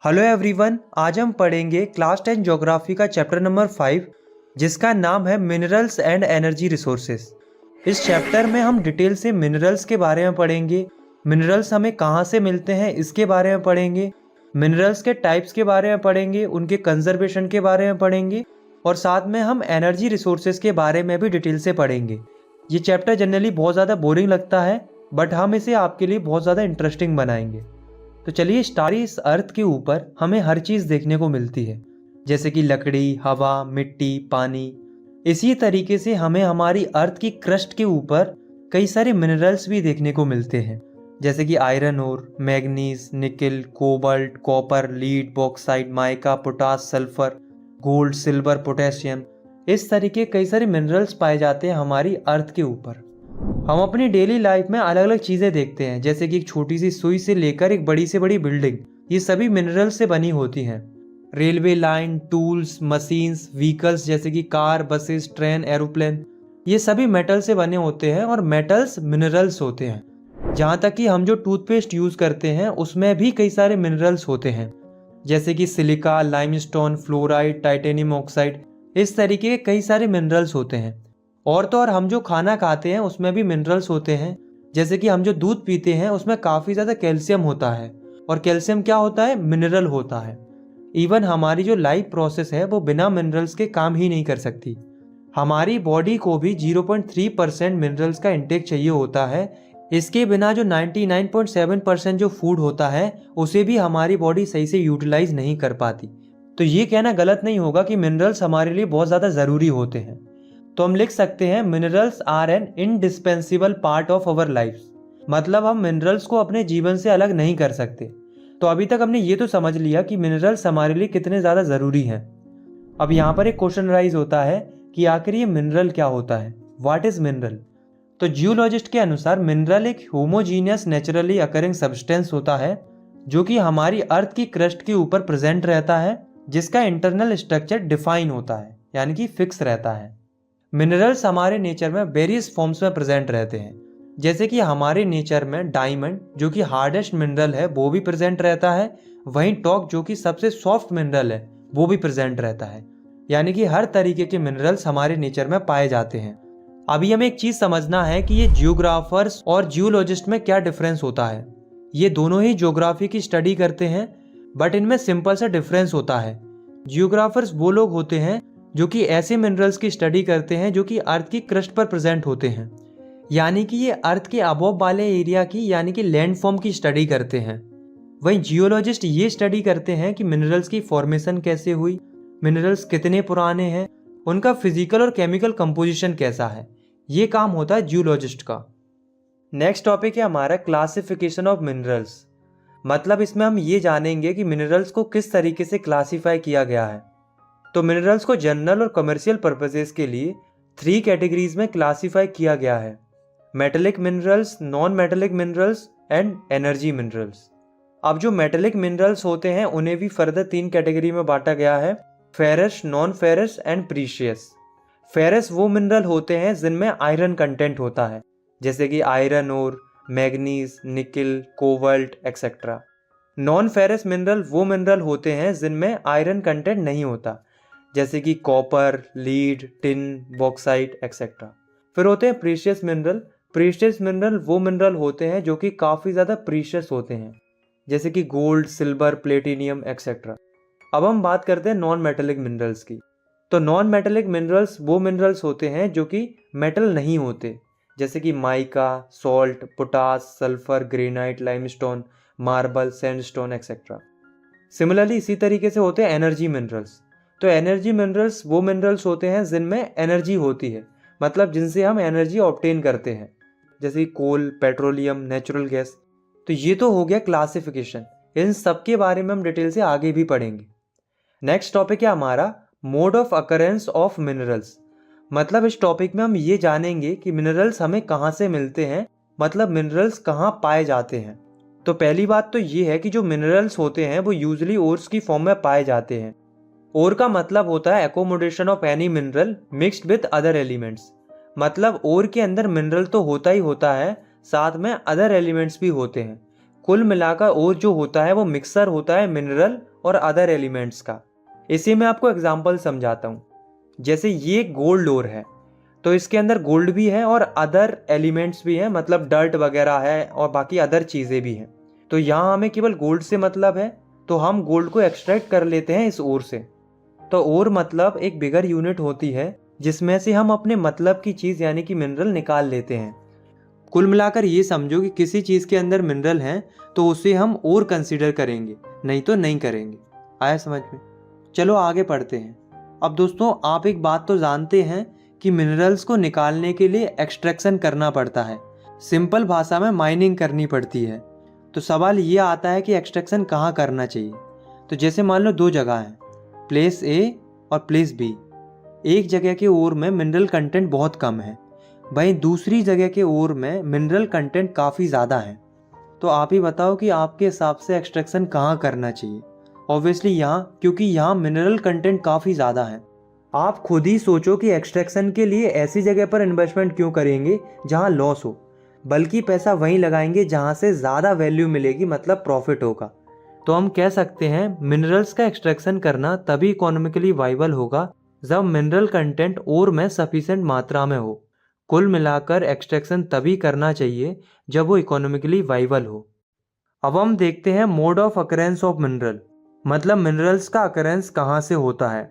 Hello everyone, आज हम पढ़ेंगे क्लास 10 ज्योग्राफी का चैप्टर नंबर 5 जिसका नाम है मिनरल्स एंड एनर्जी रिसोर्सेज। इस चैप्टर में हम डिटेल से मिनरल्स के बारे में पढ़ेंगे, मिनरल्स हमें कहाँ से मिलते हैं इसके बारे में पढ़ेंगे, मिनरल्स के टाइप्स के बारे में पढ़ेंगे, उनके कंजर्वेशन के बारे में पढ़ेंगे और साथ में हम एनर्जी रिसोर्सेज के बारे में भी डिटेल से पढ़ेंगे। ये चैप्टर जनरली बहुत ज़्यादा बोरिंग लगता है बट हम इसे आपके लिए बहुत ज़्यादा इंटरेस्टिंग बनाएंगे। तो चलिए स्टारी इस अर्थ के ऊपर हमें हर चीज़ देखने को मिलती है, जैसे कि लकड़ी, हवा, मिट्टी, पानी। इसी तरीके से हमें हमारी अर्थ की क्रस्ट के ऊपर कई सारे मिनरल्स भी देखने को मिलते हैं, जैसे कि आयरन ओर, मैग्नीज, निकल, cobalt, copper, lead, bauxite, mica, potash, sulphur, gold, silver, potassium. इस तरीके कई सारे मिनरल्स पाए जाते हैं हमारी अर्थ के ऊपर। हम अपनी डेली लाइफ में अलग अलग चीज़ें देखते हैं, जैसे कि एक छोटी सी सुई से लेकर एक बड़ी से बड़ी बिल्डिंग, ये सभी मिनरल से बनी होती हैं। Railway line, tools, machines, vehicles जैसे कि कार, बसेस, ट्रेन, एरोप्लेन, ये सभी मेटल से बने होते हैं और मेटल्स मिनरल्स होते हैं। जहाँ तक कि हम जो टूथपेस्ट यूज़ करते हैं उसमें भी कई सारे मिनरल्स होते हैं, जैसे कि silica, limestone, fluoride, titanium oxide. इस तरीके के कई सारे मिनरल्स होते हैं। और तो और हम जो खाना खाते हैं उसमें भी मिनरल्स होते हैं, जैसे कि हम जो दूध पीते हैं उसमें काफ़ी ज़्यादा कैल्शियम होता है और कैल्शियम क्या होता है? मिनरल होता है। इवन हमारी जो लाइफ प्रोसेस है वो बिना मिनरल्स के काम ही नहीं कर सकती। हमारी बॉडी को भी 0.3% मिनरल्स का इंटेक चाहिए होता है। इसके बिना जो 99.7% जो फूड होता है उसे भी हमारी बॉडी सही से यूटिलाइज नहीं कर पाती। तो ये कहना गलत नहीं होगा कि मिनरल्स हमारे लिए बहुत ज़्यादा ज़रूरी होते हैं। तो हम लिख सकते हैं minerals are an indispensable part of our life. मतलब हम मिनरल्स को अपने जीवन से अलग नहीं कर सकते। तो अभी तक हमने ये तो समझ लिया कि मिनरल्स हमारे लिए कितने ज़्यादा ज़रूरी हैं। अब यहाँ पर एक क्वेश्चन राइज होता है कि आखिर ये मिनरल क्या होता है? What is mineral? तो जियोलॉजिस्ट के अनुसार मिनरल एक होमोजीनियस नेचुरली अकरिंग सब्सटेंस होता है जो कि हमारी अर्थ की क्रस्ट के ऊपर प्रेजेंट रहता है, जिसका इंटरनल स्ट्रक्चर डिफाइन होता है, यानी कि फिक्स रहता है। मिनरल्स हमारे नेचर में वेरियस फॉर्म्स में प्रेजेंट रहते हैं, जैसे कि हमारे नेचर में डायमंड जो कि हार्डेस्ट मिनरल है वो भी प्रेजेंट रहता है, वहीं टॉक जो कि सबसे सॉफ्ट मिनरल है वो भी प्रेजेंट रहता है। यानी कि हर तरीके के मिनरल्स हमारे नेचर में पाए जाते हैं। अभी हमें एक चीज़ समझना है कि ये जियोग्राफर्स और जियोलॉजिस्ट में क्या डिफरेंस होता है। ये दोनों ही ज्योग्राफी की स्टडी करते हैं बट इनमें सिंपल सा डिफरेंस होता है। जियोग्राफर्स वो लोग होते हैं जो कि ऐसे मिनरल्स की स्टडी करते हैं जो कि अर्थ की क्रस्ट पर प्रेजेंट होते हैं, यानी कि ये अर्थ के अबव वाले एरिया की यानी कि लैंड फॉर्म की स्टडी करते हैं। वहीं जियोलॉजिस्ट ये स्टडी करते हैं कि मिनरल्स की फॉर्मेशन कैसे हुई, मिनरल्स कितने पुराने हैं, उनका फिजिकल और केमिकल कंपोजिशन कैसा है। ये काम होता है जियोलॉजिस्ट का। नेक्स्ट टॉपिक है हमारा क्लासिफिकेशन ऑफ मिनरल्स। मतलब इसमें हम ये जानेंगे कि मिनरल्स को किस तरीके से क्लासीफाई किया गया है। तो मिनरल्स को जनरल और कमर्शियल पर्पसेस के लिए 3 कैटेगरीज में क्लासीफाई किया गया है: metallic minerals, non metallic minerals and energy minerals. अब जो मेटेलिक मिनरल्स होते हैं उन्हें भी फर्दर 3 कैटेगरी में बांटा गया है: ferrous, non ferrous and precious. Ferrous वो मिनरल होते हैं जिनमें आयरन कंटेंट होता है, जैसे कि आयरन ओर, मैग्नीज, निकल, cobalt etcetera. Non ferrous mineral वो मिनरल होते हैं जिनमें आयरन कंटेंट नहीं होता, जैसे कि copper, lead, tin, bauxite etcetera. फिर होते हैं प्रीशियस मिनरल। प्रीशियस मिनरल वो मिनरल होते हैं जो कि काफ़ी ज़्यादा प्रीशियस होते हैं, जैसे कि गोल्ड, सिल्वर, प्लेटिनियम एक्सेट्रा। अब हम बात करते हैं नॉन मेटेलिक मिनरल्स की। तो नॉन मेटेलिक मिनरल्स वो मिनरल्स होते हैं जो कि मेटल नहीं होते, जैसे कि mica, salt, potash, sulphur, granite, limestone, marble, sandstone etcetera. Similarly इसी तरीके से होते हैं एनर्जी मिनरल्स। तो एनर्जी मिनरल्स वो मिनरल्स होते हैं जिनमें एनर्जी होती है, मतलब जिनसे हम एनर्जी ऑब्टेन करते हैं, जैसे कोल, पेट्रोलियम, नेचुरल गैस। तो ये तो हो गया क्लासिफिकेशन। इन सब के बारे में हम डिटेल से आगे भी पढ़ेंगे। नेक्स्ट टॉपिक है हमारा mode of occurrence of minerals. मतलब इस टॉपिक में हम ये जानेंगे कि मिनरल्स हमें कहाँ से मिलते हैं, मतलब मिनरल्स कहाँ पाए जाते हैं। तो पहली बात तो ये है कि जो मिनरल्स होते हैं वो यूजली ओर्स की फॉर्म में पाए जाते हैं। ओर का मतलब होता है accommodation of any mineral mixed with other elements. मतलब ओर के अंदर मिनरल तो होता ही होता है, साथ में अदर एलिमेंट्स भी होते हैं। कुल मिलाकर ओर जो होता है वो मिक्सर होता है मिनरल और अदर एलिमेंट्स का। इसी में आपको एग्जांपल समझाता हूँ। जैसे ये गोल्ड ओर है तो इसके अंदर गोल्ड भी है और अदर एलिमेंट्स भी हैं, मतलब डर्ट वगैरह है और बाकी अदर चीज़ें भी हैं। तो यहाँ हमें केवल गोल्ड से मतलब है तो हम गोल्ड को एक्सट्रैक्ट कर लेते हैं इस ओर से। तो ओर मतलब एक बिगर यूनिट होती है जिसमें से हम अपने मतलब की चीज़ यानी कि मिनरल निकाल लेते हैं। कुल मिलाकर ये समझो कि किसी चीज़ के अंदर मिनरल है तो उसे हम ओर कंसीडर करेंगे, नहीं तो नहीं करेंगे। आया समझ में? चलो आगे पढ़ते हैं। अब दोस्तों आप एक बात तो जानते हैं कि मिनरल्स को निकालने के लिए एक्सट्रैक्शन करना पड़ता है, सिंपल भाषा में माइनिंग करनी पड़ती है। तो सवाल ये आता है कि एक्सट्रैक्शन कहाँ करना चाहिए। तो जैसे मान लो दो जगह हैं, प्लेस ए और प्लेस बी। एक जगह के ओर में मिनरल कंटेंट बहुत कम है, वहीं दूसरी जगह के ओर में मिनरल कंटेंट काफ़ी ज़्यादा है। तो आप ही बताओ कि आपके हिसाब से एक्सट्रैक्शन कहाँ करना चाहिए। ऑब्वियसली यहाँ, क्योंकि यहाँ मिनरल कंटेंट काफ़ी ज़्यादा है। आप खुद ही सोचो कि एक्सट्रैक्शन के लिए ऐसी जगह पर इन्वेस्टमेंट क्यों करेंगे जहाँ लॉस हो, बल्कि पैसा वहीं लगाएंगे जहाँ से ज़्यादा वैल्यू मिलेगी, मतलब प्रॉफिट होगा। तो हम कह सकते हैं मिनरल्स का एक्सट्रैक्शन करना तभी इकोनॉमिकली वाइबल होगा जब मिनरल कंटेंट ओर में सफिशिएंट मात्रा में हो। कुल मिलाकर एक्सट्रैक्शन तभी करना चाहिए जब वो इकोनॉमिकली वाइबल हो। अब हम देखते हैं mode of occurrence of mineral, मतलब मिनरल्स का अकरेंस कहाँ से होता है।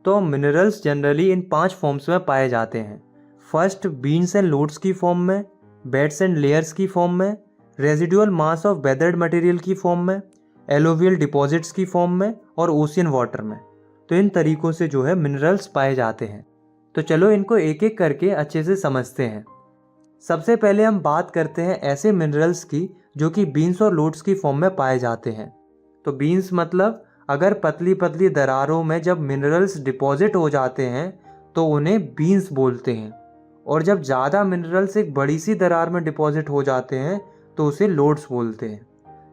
तो मिनरल्स जनरली इन 5 फॉर्म्स में पाए जाते हैं। फर्स्ट, बीन्स एंड लोड्स की फॉर्म में, बेड्स एंड लेयर्स की फॉर्म में, residual mass of weathered material की फॉर्म में, एलोवियल डिपॉजिट्स की फॉर्म में और ओशियन वाटर में। तो इन तरीकों से जो है मिनरल्स पाए जाते हैं। तो चलो इनको एक एक करके अच्छे से समझते हैं। सबसे पहले हम बात करते हैं ऐसे मिनरल्स की जो कि बीन्स और लोड्स की फॉर्म में पाए जाते हैं। तो बीन्स मतलब अगर पतली पतली दरारों में जब मिनरल्स डिपॉजिट हो जाते हैं तो उन्हें बीन्स बोलते हैं, और जब ज़्यादा मिनरल्स एक बड़ी सी दरार में डिपॉजिट हो जाते हैं तो उसे लोड्स बोलते हैं।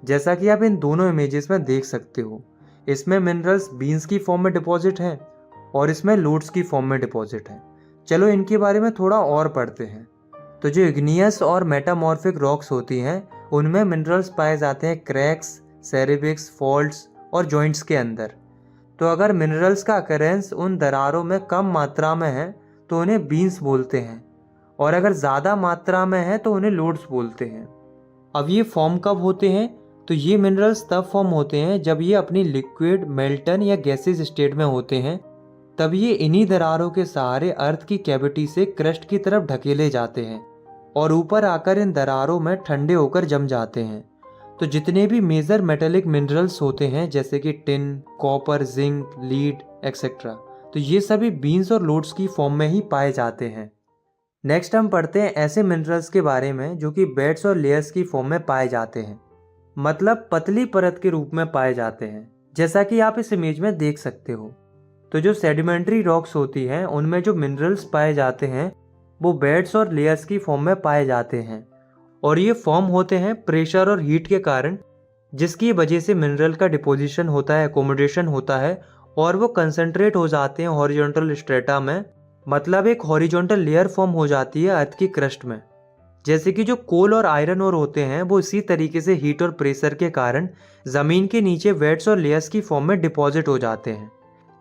जैसा कि आप इन दोनों इमेजेस में देख सकते हो, इसमें मिनरल्स बीन्स की फॉर्म में डिपॉजिट हैं और इसमें लोड्स की फॉर्म में डिपॉजिट हैं। चलो इनके बारे में थोड़ा और पढ़ते हैं। तो जो इग्नियस और मेटामॉर्फिक रॉक्स होती हैं उनमें मिनरल्स पाए जाते हैं क्रैक्स, सेरेबिक्स, फॉल्ट्स और जॉइंट्स के अंदर। तो अगर मिनरल्स का अकरेंस उन दरारों में कम मात्रा में है तो उन्हें बीन्स बोलते हैं, और अगर ज़्यादा मात्रा में है तो उन्हें लोड्स बोलते हैं। अब ये फॉर्म कब होते हैं? तो ये मिनरल्स तब फॉर्म होते हैं जब ये अपनी लिक्विड, मेल्टन या गैसेज स्टेट में होते हैं। तब ये इन्हीं दरारों के सहारे अर्थ की कैविटी से क्रस्ट की तरफ ढकेले जाते हैं और ऊपर आकर इन दरारों में ठंडे होकर जम जाते हैं। तो जितने भी मेजर मेटेलिक मिनरल्स होते हैं जैसे कि tin, copper, zinc, lead etcetera, तो ये सभी बीन्स और लोड्स की फॉर्म में ही पाए जाते हैं। नेक्स्ट हम पढ़ते हैं ऐसे मिनरल्स के बारे में जो कि बेड्स और लेयर्स की फॉर्म में पाए जाते हैं, मतलब पतली परत के रूप में पाए जाते हैं, जैसा कि आप इस इमेज में देख सकते हो। तो जो सेडिमेंट्री रॉक्स होती हैं उनमें जो मिनरल्स पाए जाते हैं वो बेड्स और लेयर्स की फॉर्म में पाए जाते हैं, और ये फॉर्म होते हैं प्रेशर और हीट के कारण, जिसकी वजह से मिनरल का डिपोजिशन होता है, एकोमोडेशन होता है, और वो कंसंट्रेट हो जाते हैं हॉरिजॉन्टल स्ट्रेटा में, मतलब एक हॉरिजॉन्टल लेयर फॉर्म हो जाती है अर्थ की क्रस्ट में। जैसे कि जो कोल और आयरन ओर होते हैं वो इसी तरीके से हीट और प्रेशर के कारण ज़मीन के नीचे वेट्स और लेयर्स की फॉर्म में डिपॉजिट हो जाते हैं।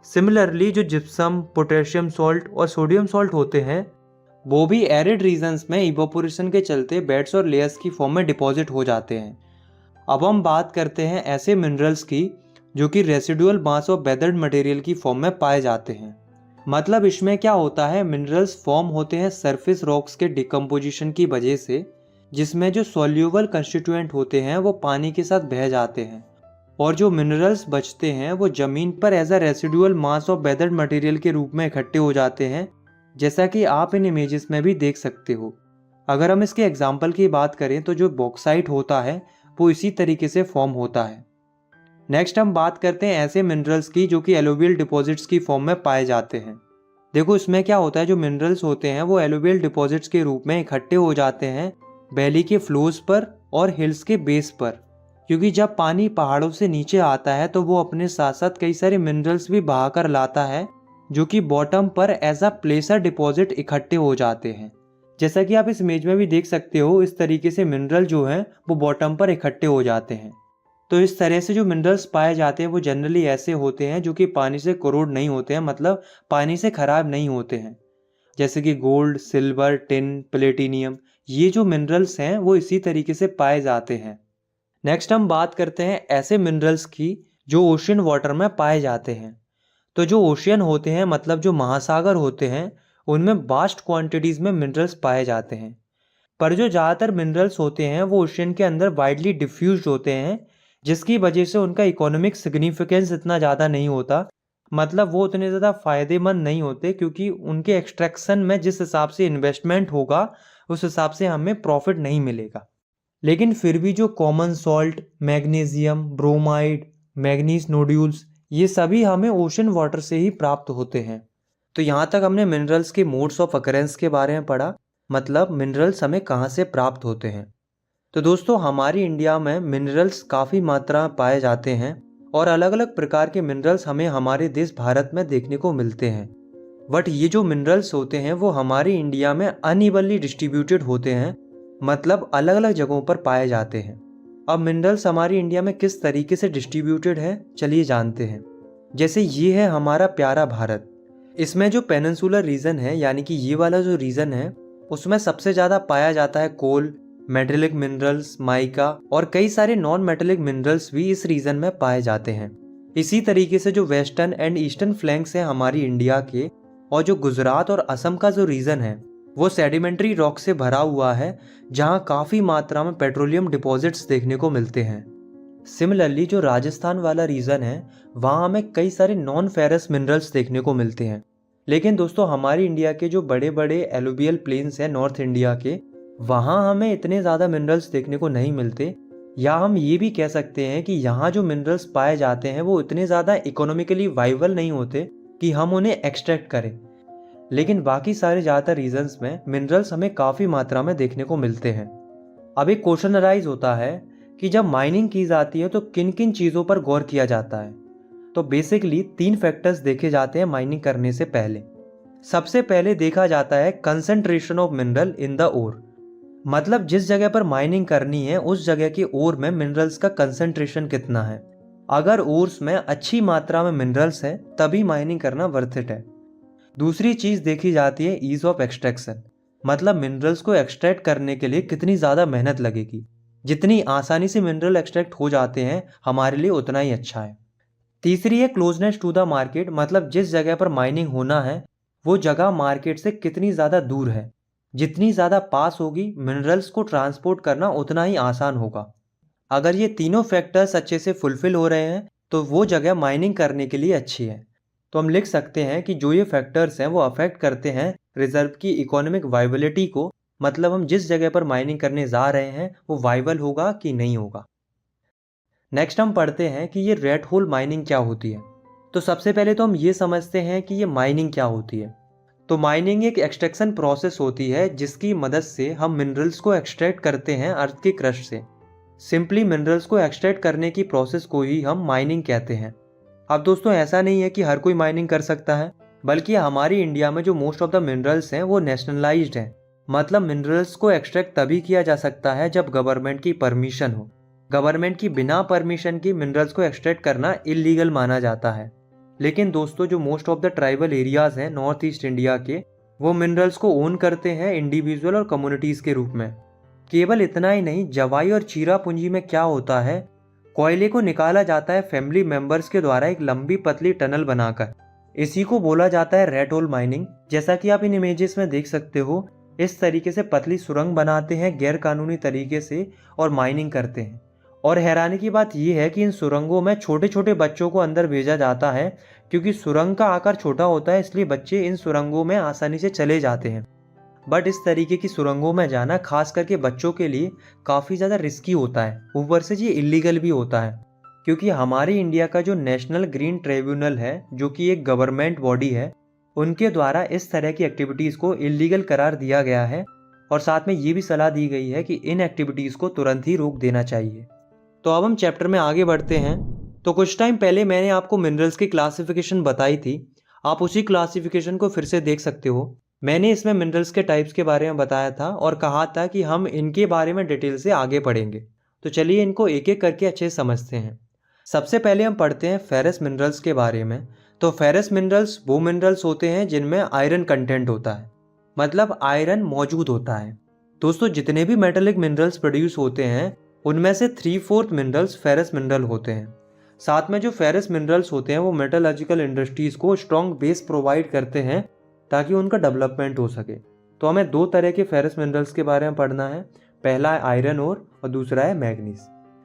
सिमिलरली जो जिप्सम, पोटेशियम सॉल्ट और सोडियम सॉल्ट होते हैं वो भी एरिड रीजन्स में इवोपोरेशन के चलते बेड्स और लेयर्स की फॉर्म में डिपॉजिट हो जाते हैं। अब हम बात करते हैं ऐसे मिनरल्स की जो कि residual mass of weathered material की फॉर्म में पाए जाते हैं। मतलब इसमें क्या होता है, मिनरल्स फॉर्म होते हैं सरफेस रॉक्स के डिकम्पोजिशन की वजह से, जिसमें जो सॉल्यूबल कंस्टिट्यूएंट होते हैं वो पानी के साथ बह जाते हैं, और जो मिनरल्स बचते हैं वो ज़मीन पर as a residual mass of weathered material के रूप में इकट्ठे हो जाते हैं, जैसा कि आप इन इमेजेस में भी देख सकते हो। अगर हम इसके एग्जाम्पल की बात करें तो जो बॉक्साइट होता है वो इसी तरीके से फॉर्म होता है। नेक्स्ट हम बात करते हैं ऐसे मिनरल्स की जो कि एलोवियल डिपॉजिट्स की फॉर्म में पाए जाते हैं। देखो इसमें क्या होता है, जो मिनरल्स होते हैं वो एलोवियल डिपॉजिट्स के रूप में इकट्ठे हो जाते हैं वैली के फ्लोज पर और हिल्स के बेस पर, क्योंकि जब पानी पहाड़ों से नीचे आता है तो वो अपने साथ साथ कई सारे मिनरल्स भी बहा कर लाता है जो कि बॉटम पर एज अ प्लेसर डिपॉजिट इकट्ठे हो जाते हैं, जैसा कि आप इस इमेज में भी देख सकते हो, इस तरीके से मिनरल जो हैं वो बॉटम पर इकट्ठे हो जाते हैं। तो इस तरह से जो मिनरल्स पाए जाते हैं वो जनरली ऐसे होते हैं जो कि पानी से कोरोड नहीं होते हैं, मतलब पानी से खराब नहीं होते हैं। जैसे कि गोल्ड, सिल्वर, टिन, प्लेटिनियम, ये जो मिनरल्स हैं वो इसी तरीके से पाए जाते हैं। नेक्स्ट हम बात करते हैं ऐसे मिनरल्स की जो ओशियन वाटर में पाए जाते हैं। तो जो ओशियन होते हैं, मतलब जो महासागर होते हैं, उनमें वास्ट क्वांटिटीज़ में मिनरल्स पाए जाते हैं। पर जो ज़्यादातर मिनरल्स होते हैं वो ओशियन के अंदर वाइडली डिफ्यूज्ड होते हैं, जिसकी वजह से उनका इकोनॉमिक सिग्निफिकेंस इतना ज़्यादा नहीं होता, मतलब वो उतने ज़्यादा फ़ायदेमंद नहीं होते, क्योंकि उनके एक्सट्रैक्शन में जिस हिसाब से इन्वेस्टमेंट होगा उस हिसाब से हमें प्रॉफिट नहीं मिलेगा। लेकिन फिर भी जो common salt, magnesium, bromide, manganese nodules, ये सभी हमें ओशन वाटर से ही प्राप्त होते हैं। तो यहाँ तक हमने मिनरल्स के मोड्स ऑफ अकरेंस के बारे में पढ़ा, मतलब मिनरल्स हमें कहाँ से प्राप्त होते हैं। तो दोस्तों, हमारी इंडिया में मिनरल्स काफ़ी मात्रा में पाए जाते हैं और अलग अलग प्रकार के मिनरल्स हमें हमारे देश भारत में देखने को मिलते हैं। बट ये जो मिनरल्स होते हैं वो हमारी इंडिया में अनइवनली डिस्ट्रीब्यूटेड होते हैं, मतलब अलग अलग जगहों पर पाए जाते हैं। अब मिनरल्स हमारी इंडिया में किस तरीके से डिस्ट्रीब्यूटेड है, चलिए जानते हैं। जैसे ये है हमारा प्यारा भारत। इसमें जो पेनिनसुलर रीजन है, यानी कि ये वाला जो रीजन है, उसमें सबसे ज़्यादा पाया जाता है कोल, मेटेलिक मिनरल्स, माइका और कई सारे नॉन मेटेलिक मिनरल्स भी इस रीजन में पाए जाते हैं। इसी तरीके से जो वेस्टर्न एंड ईस्टर्न फ्लैंक्स हैं हमारी इंडिया के, और जो गुजरात और असम का जो रीजन है वो सेडिमेंट्री रॉक से भरा हुआ है, जहाँ काफ़ी मात्रा में पेट्रोलियम डिपॉजिट्स देखने को मिलते हैं। सिमिलरली जो राजस्थान वाला रीजन है वहाँ हमें कई सारे नॉन फेरस मिनरल्स देखने को मिलते हैं। लेकिन दोस्तों, हमारी इंडिया के जो बड़े बड़े एलुवियल प्लेन्स हैं नॉर्थ इंडिया के, वहाँ हमें इतने ज़्यादा मिनरल्स देखने को नहीं मिलते, या हम ये भी कह सकते हैं कि यहाँ जो मिनरल्स पाए जाते हैं वो इतने ज़्यादा इकोनॉमिकली वाइबल नहीं होते कि हम उन्हें एक्सट्रैक्ट करें। लेकिन बाकी सारे ज़्यादातर रीजन्स में मिनरल्स हमें काफ़ी मात्रा में देखने को मिलते हैं। अब एक क्वेश्चन अराइज होता है कि जब माइनिंग की जाती है तो किन किन चीज़ों पर गौर किया जाता है। तो बेसिकली 3 फैक्टर्स देखे जाते हैं माइनिंग करने से पहले। सबसे पहले देखा जाता है concentration of mineral in the ore, मतलब जिस जगह पर माइनिंग करनी है उस जगह के ओर में मिनरल्स का कंसंट्रेशन कितना है। अगर ओर्स में अच्छी मात्रा में मिनरल्स है तभी माइनिंग करना वर्थ इट है। दूसरी चीज़ देखी जाती है ईज ऑफ एक्सट्रैक्शन, मतलब मिनरल्स को एक्सट्रैक्ट करने के लिए कितनी ज़्यादा मेहनत लगेगी। जितनी आसानी से मिनरल एक्सट्रैक्ट हो जाते हैं हमारे लिए उतना ही अच्छा है। तीसरी है क्लोजनेस टू द मार्केट, मतलब जिस जगह पर माइनिंग होना है वो जगह मार्केट से कितनी ज़्यादा दूर है। जितनी ज़्यादा पास होगी मिनरल्स को ट्रांसपोर्ट करना उतना ही आसान होगा। अगर ये तीनों फैक्टर्स अच्छे से फुलफिल हो रहे हैं तो वो जगह माइनिंग करने के लिए अच्छी है। तो हम लिख सकते हैं कि जो ये फैक्टर्स हैं वो अफेक्ट करते हैं रिजर्व की इकोनॉमिक वाइबिलिटी को, मतलब हम जिस जगह पर माइनिंग करने जा रहे हैं वो वाइबल होगा कि नहीं होगा। नेक्स्ट हम पढ़ते हैं कि ये रेड होल माइनिंग क्या होती है। तो सबसे पहले तो हम ये समझते हैं कि ये माइनिंग क्या होती है। तो माइनिंग एक एक्सट्रैक्शन प्रोसेस होती है जिसकी मदद से हम मिनरल्स को एक्सट्रैक्ट करते हैं अर्थ के क्रस्ट से। सिंपली मिनरल्स को एक्सट्रैक्ट करने की प्रोसेस को ही हम माइनिंग कहते हैं। अब दोस्तों, ऐसा नहीं है कि हर कोई माइनिंग कर सकता है, बल्कि हमारी इंडिया में जो मोस्ट ऑफ द मिनरल्स हैं वो नेशनलाइज्ड हैं, मतलब मिनरल्स को एक्सट्रैक्ट तभी किया जा सकता है जब गवर्नमेंट की परमिशन हो। गवर्नमेंट की बिना परमिशन की मिनरल्स को एक्सट्रैक्ट करना इलीगल माना जाता है। लेकिन दोस्तों, जो most of the tribal areas हैं नॉर्थ ईस्ट इंडिया के, वो मिनरल्स को ओन करते हैं इंडिविजुअल और कम्युनिटीज़ के रूप में। केवल इतना ही नहीं, जवाई और चीरा पूंजी में क्या होता है, कोयले को निकाला जाता है फैमिली मेंबर्स के द्वारा एक लंबी पतली टनल बनाकर। इसी को बोला जाता है रेड होल माइनिंग। जैसा कि आप इन इमेजेस में देख सकते हो, इस तरीके से पतली सुरंग बनाते हैं गैर कानूनी तरीके से और माइनिंग करते हैं। और हैरानी की बात यह है कि इन सुरंगों में छोटे छोटे बच्चों को अंदर भेजा जाता है, क्योंकि सुरंग का आकार छोटा होता है, इसलिए बच्चे इन सुरंगों में आसानी से चले जाते हैं। बट इस तरीके की सुरंगों में जाना खास करके बच्चों के लिए काफ़ी ज़्यादा रिस्की होता है। ऊपर से ये इलीगल भी होता है, क्योंकि हमारी इंडिया का जो नेशनल ग्रीन ट्रिब्यूनल है, जो कि एक गवर्नमेंट बॉडी है, उनके द्वारा इस तरह की एक्टिविटीज़ को इलीगल करार दिया गया है। और साथ में ये भी सलाह दी गई है कि इन एक्टिविटीज़ को तुरंत ही रोक देना चाहिए। तो अब हम चैप्टर में आगे बढ़ते हैं। तो कुछ टाइम पहले मैंने आपको मिनरल्स की क्लासिफिकेशन बताई थी, आप उसी क्लासिफिकेशन को फिर से देख सकते हो। मैंने इसमें मिनरल्स के टाइप्स के बारे में बताया था और कहा था कि हम इनके बारे में डिटेल से आगे पढ़ेंगे। तो चलिए इनको एक एक करके अच्छे से समझते हैं। सबसे पहले हम पढ़ते हैं फेरस मिनरल्स के बारे में। तो फेरस मिनरल्स वो मिनरल्स होते हैं जिनमें आयरन कंटेंट होता है, मतलब आयरन मौजूद होता है। दोस्तों जितने भी मेटेलिक मिनरल्स प्रोड्यूस होते हैं उनमें से 3/4 मिनरल्स फेरस मिनरल होते हैं। साथ में जो फेरस मिनरल्स होते हैं वो मेटलर्जिकल इंडस्ट्रीज को स्ट्रॉन्ग बेस प्रोवाइड करते हैं ताकि उनका डेवलपमेंट हो सके। तो हमें दो तरह के फेरस मिनरल्स के बारे में पढ़ना है। पहला है आयरन ओर और दूसरा है मैग्नीज।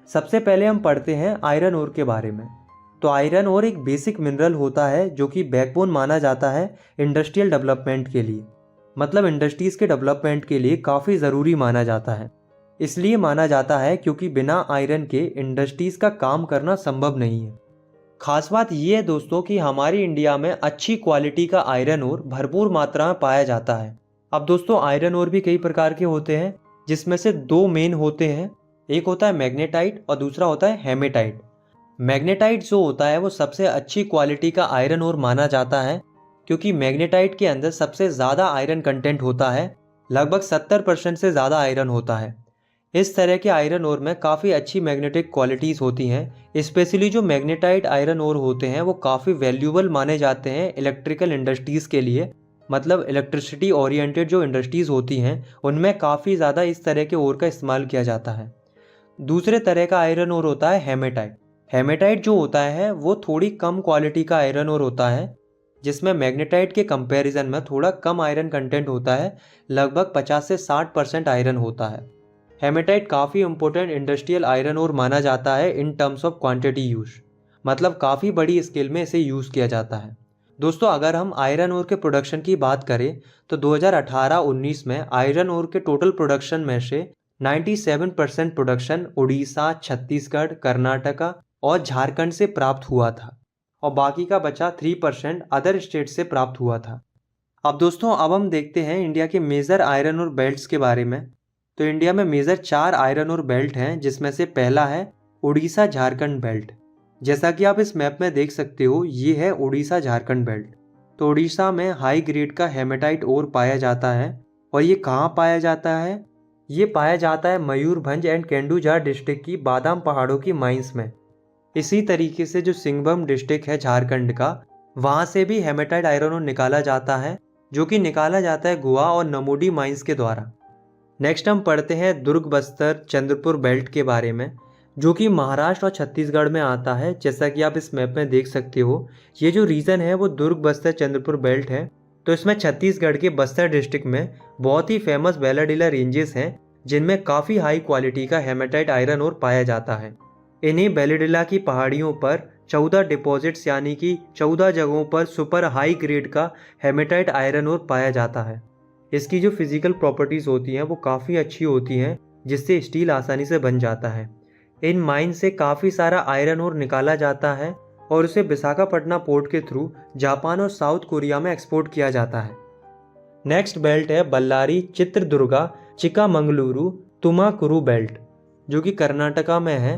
सबसे पहले हम पढ़ते हैं आयरन ओर के बारे में। तो आयरन ओर एक बेसिक मिनरल होता है जो कि बैकबोन माना जाता है इंडस्ट्रियल डेवलपमेंट के लिए, मतलब इंडस्ट्रीज के डेवलपमेंट के लिए काफ़ी ज़रूरी माना जाता है। इसलिए माना जाता है क्योंकि बिना आयरन के इंडस्ट्रीज का काम करना संभव नहीं है। खास बात यह है दोस्तों कि हमारी इंडिया में अच्छी क्वालिटी का आयरन ओर भरपूर मात्रा में पाया जाता है। अब दोस्तों आयरन ओर भी कई प्रकार के होते हैं, जिसमें से दो मेन होते हैं। एक होता है मैग्नेटाइट और दूसरा होता है हेमेटाइट। मैग्नेटाइट जो होता है वो सबसे अच्छी क्वालिटी का आयरन ओर माना जाता है क्योंकि मैग्नेटाइट के अंदर सबसे ज़्यादा आयरन कंटेंट होता है, लगभग 70% से ज़्यादा आयरन होता है। इस तरह के आयरन ओर में काफ़ी अच्छी मैग्नेटिक क्वालिटीज़ होती हैं। स्पेशली जो मैग्नेटाइट आयरन ओर होते हैं वो काफ़ी वैल्यूएबल माने जाते हैं इलेक्ट्रिकल इंडस्ट्रीज़ के लिए, मतलब इलेक्ट्रिसिटी ओरिएंटेड जो इंडस्ट्रीज़ होती हैं उनमें काफ़ी ज़्यादा इस तरह के ओर का इस्तेमाल किया जाता है। दूसरे तरह का आयरन ओर होता है हेमेटाइट। हेमेटाइट जो होता है वो थोड़ी कम क्वालिटी का आयरन ओर होता है, जिसमें मैग्नेटाइट के कंपैरिजन में थोड़ा कम आयरन कंटेंट होता है, लगभग 50 से 60% आयरन होता है। हेमेटाइट काफ़ी इंपॉर्टेंट इंडस्ट्रियल आयरन ओर माना जाता है in terms of quantity use, मतलब काफ़ी बड़ी स्केल में इसे यूज़ किया जाता है। दोस्तों अगर हम आयरन ओर के प्रोडक्शन की बात करें तो 2018-19 में आयरन ओर के टोटल प्रोडक्शन में से 97% प्रोडक्शन उड़ीसा, छत्तीसगढ़, कर्नाटका और झारखंड से प्राप्त हुआ था और बाकी का बचा 3% अदर स्टेट से प्राप्त हुआ था। अब दोस्तों अब हम देखते हैं इंडिया के मेजर आयरन ओर बेल्ट्स के बारे में। तो इंडिया में मेजर 4 आयरन ओर बेल्ट हैं, जिसमें से पहला है उड़ीसा झारखंड बेल्ट। जैसा कि आप इस मैप में देख सकते हो ये है उड़ीसा झारखंड बेल्ट। तो उड़ीसा में हाई ग्रेड का हेमेटाइट ओर पाया जाता है और ये कहाँ पाया जाता है? ये पाया जाता है मयूरभंज एंड केंदुझर डिस्ट्रिक्ट की बादाम पहाड़ों की माइंस में। इसी तरीके से जो सिंहभूम डिस्ट्रिक्ट है झारखंड का, वहाँ से भी हेमेटाइट आयरन ओर निकाला जाता है, जो कि निकाला जाता है गोवा और नमोडी माइंस के द्वारा। नेक्स्ट हम पढ़ते हैं दुर्ग बस्तर चंद्रपुर बेल्ट के बारे में, जो कि महाराष्ट्र और छत्तीसगढ़ में आता है। जैसा कि आप इस मैप में देख सकते हो ये जो रीजन है वो दुर्ग बस्तर चंद्रपुर बेल्ट है। तो इसमें छत्तीसगढ़ के बस्तर डिस्ट्रिक्ट में बहुत ही फेमस बेलाडीला रेंजेस हैं, जिनमें काफ़ी हाई क्वालिटी का हेमेटाइट आयरन ओर पाया जाता है। इन्हीं बेलाडीला की पहाड़ियों पर 14 डिपॉजिट्स यानी कि 14 जगहों पर सुपर हाई ग्रेड का हेमेटाइट आयरन ओर पाया जाता है। इसकी जो फिजिकल प्रॉपर्टीज़ होती हैं वो काफ़ी अच्छी होती हैं, जिससे स्टील आसानी से बन जाता है। इन माइन से काफ़ी सारा आयरन ओर निकाला जाता है और उसे विशाखापट्टनम पोर्ट के थ्रू जापान और साउथ कोरिया में एक्सपोर्ट किया जाता है। नेक्स्ट बेल्ट है बल्लारी चित्रदुर्गा चिकामंगलुरु तुमाकुरु बेल्ट, जो कि कर्नाटका में है।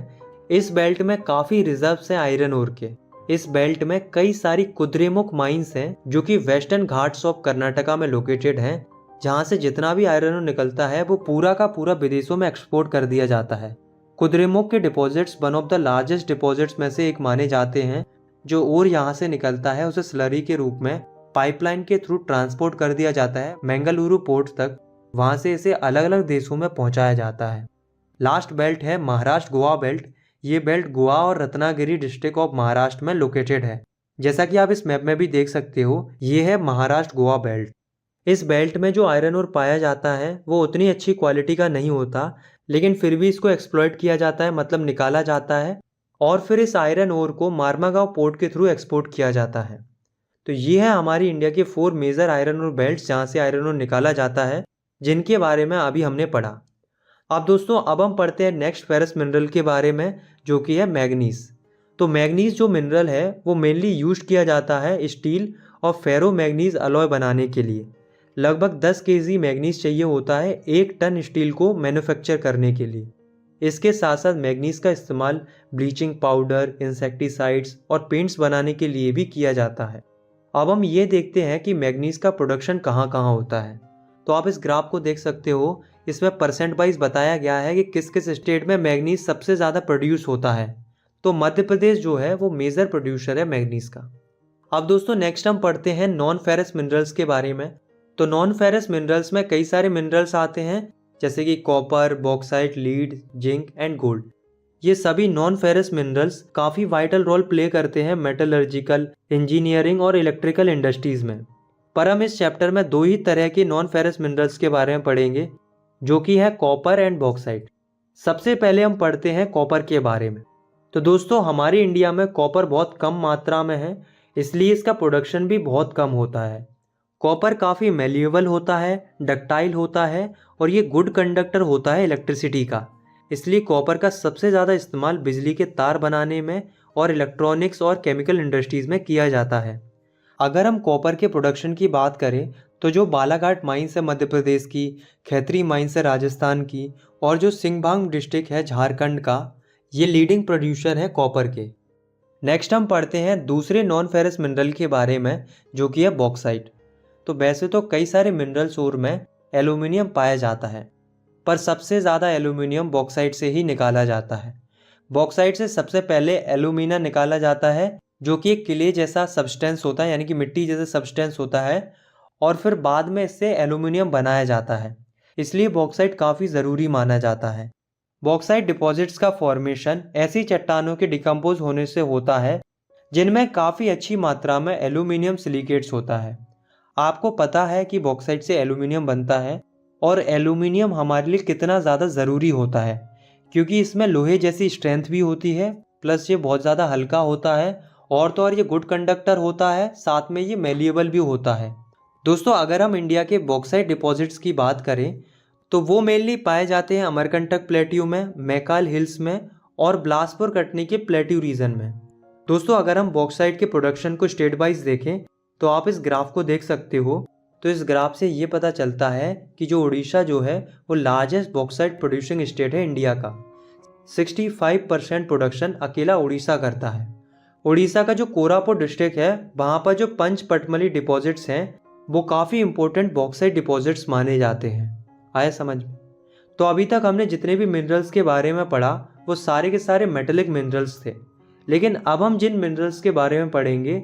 इस बेल्ट में काफ़ी रिजर्व्स हैं आयरन ओर के। इस बेल्ट में कई सारी कुद्रेमुख माइंस हैं जो कि वेस्टर्न घाट्स ऑफ कर्नाटका में लोकेटेड हैं, जहाँ से जितना भी आयरन ओर निकलता है वो पूरा का पूरा विदेशों में एक्सपोर्ट कर दिया जाता है। कुद्रेमुख के deposits one of the largest deposits में से एक माने जाते हैं। जो ओर यहाँ से निकलता है उसे स्लरी के रूप में पाइपलाइन के थ्रू ट्रांसपोर्ट कर दिया जाता है मंगलुरु पोर्ट तक। वहाँ से इसे अलग अलग देशों में पहुँचाया जाता है। लास्ट बेल्ट है महाराष्ट्र गोवा बेल्ट। ये बेल्ट गोवा और रत्नागिरी डिस्ट्रिक्ट ऑफ महाराष्ट्र में लोकेटेड है। जैसा कि आप इस मैप में भी देख सकते हो ये है महाराष्ट्र गोवा बेल्ट। इस बेल्ट में जो आयरन ओर पाया जाता है वो उतनी अच्छी क्वालिटी का नहीं होता, लेकिन फिर भी इसको एक्सप्लॉइट किया जाता है, मतलब निकाला जाता है और फिर इस आयरन ओर को मार्मागांव पोर्ट के थ्रू एक्सपोर्ट किया जाता है। तो ये है हमारी इंडिया के 4 मेजर आयरन ओर बेल्ट्स जहाँ से आयरन ओर निकाला जाता है, जिनके बारे में अभी हमने पढ़ा। अब दोस्तों अब हम पढ़ते हैं नेक्स्ट फेरस मिनरल के बारे में, जो कि है मैग्नीज। तो मैग्नीज जो मिनरल है वो मेनली यूज किया जाता है स्टील और फेरो मैग्नीज अलॉय बनाने के लिए। लगभग 10 kg मैग्नीज चाहिए होता है 1 टन स्टील को मैन्युफैक्चर करने के लिए। इसके साथ साथ मैग्नीज का इस्तेमाल ब्लीचिंग पाउडर, इंसेक्टिसाइड्स और पेंट्स बनाने के लिए भी किया जाता है। अब हम ये देखते हैं कि मैग्नीज का प्रोडक्शन कहाँ कहाँ होता है। तो आप इस ग्राफ को देख सकते हो, इसमें परसेंट वाइज बताया गया है कि किस किस स्टेट में मैग्नीज सबसे ज़्यादा प्रोड्यूस होता है। तो मध्य प्रदेश जो है वो मेजर प्रोड्यूसर है मैग्नीज का। अब दोस्तों नेक्स्ट हम पढ़ते हैं नॉन फेरस मिनरल्स के बारे में। तो नॉन फेरस मिनरल्स में कई सारे मिनरल्स आते हैं, जैसे कि copper, bauxite, lead, zinc and gold. ये सभी नॉन फेरस मिनरल्स काफ़ी वाइटल रोल प्ले करते हैं मेटलर्जिकल, इंजीनियरिंग और इलेक्ट्रिकल इंडस्ट्रीज में। पर हम इस चैप्टर में दो ही तरह के नॉन फेरस मिनरल्स के बारे में पढ़ेंगे, जो कि है कॉपर एंड बॉक्साइट। सबसे पहले हम पढ़ते हैं कॉपर के बारे में। तो दोस्तों हमारे इंडिया में कॉपर बहुत कम मात्रा में है, इसलिए इसका प्रोडक्शन भी बहुत कम होता है। कॉपर काफ़ी मेल्यूएबल होता है, डक्टाइल होता है और ये गुड कंडक्टर होता है इलेक्ट्रिसिटी का। इसलिए कॉपर का सबसे ज़्यादा इस्तेमाल बिजली के तार बनाने में और इलेक्ट्रॉनिक्स और केमिकल इंडस्ट्रीज़ में किया जाता है। अगर हम कॉपर के प्रोडक्शन की बात करें तो जो बालाघाट माइंस है मध्य प्रदेश की, खैतरी माइंस है राजस्थान की और जो सिंगभांग डिस्ट्रिक्ट है झारखंड का, ये लीडिंग प्रोड्यूसर है कॉपर के। नेक्स्ट हम पढ़ते हैं दूसरे नॉन फेरस मिनरल के बारे में, जो कि है बॉक्साइट। तो वैसे तो कई सारे मिनरल्स और में एल्यूमिनियम पाया जाता है, पर सबसे ज़्यादा एल्यूमिनियम बॉक्साइट से ही निकाला जाता है। बॉक्साइट से सबसे पहले एल्यूमिना निकाला जाता है, जो कि एक किले जैसा सब्सटेंस होता है, यानी कि मिट्टी जैसा सब्सटेंस होता है, और फिर बाद में इससे एल्यूमिनियम बनाया जाता है। इसलिए बॉक्साइट काफ़ी ज़रूरी माना जाता है। बॉक्साइट डिपॉजिट्स का फॉर्मेशन ऐसी चट्टानों के डिकम्पोज होने से होता है जिनमें काफ़ी अच्छी मात्रा में एल्यूमिनियम सिलिकेट्स होता है। आपको पता है कि बॉक्साइट से एल्यूमिनियम बनता है और एल्यूमिनियम हमारे लिए कितना ज़्यादा ज़रूरी होता है, क्योंकि इसमें लोहे जैसी स्ट्रेंथ भी होती है, प्लस ये बहुत ज़्यादा हल्का होता है और तो और ये गुड कंडक्टर होता है, साथ में ये मेलिएबल भी होता है। दोस्तों अगर हम इंडिया के बॉक्साइट डिपॉजिट्स की बात करें तो वो मेनली पाए जाते हैं अमरकंटक प्लेट्यू में, मैकाल हिल्स में और बिलासपुर कटनी के प्लेट्यू रीजन में। दोस्तों अगर हम बॉक्साइट के प्रोडक्शन को स्टेट वाइज देखें तो आप इस ग्राफ को देख सकते हो। तो इस ग्राफ से ये पता चलता है कि जो उड़ीसा जो है वो लार्जेस्ट बॉक्साइट प्रोड्यूसिंग स्टेट है इंडिया का। 65% प्रोडक्शन अकेला उड़ीसा करता है। उड़ीसा का जो कोरापुट डिस्ट्रिक्ट है वहाँ पर जो पंच पटमली डिपॉजिट्स हैं वो काफ़ी इंपॉर्टेंट बॉक्साइट डिपॉजिट्स माने जाते हैं। आया समझ में? तो अभी तक हमने जितने भी मिनरल्स के बारे में पढ़ा वो सारे के सारे मेटेलिक मिनरल्स थे, लेकिन अब हम जिन मिनरल्स के बारे में पढ़ेंगे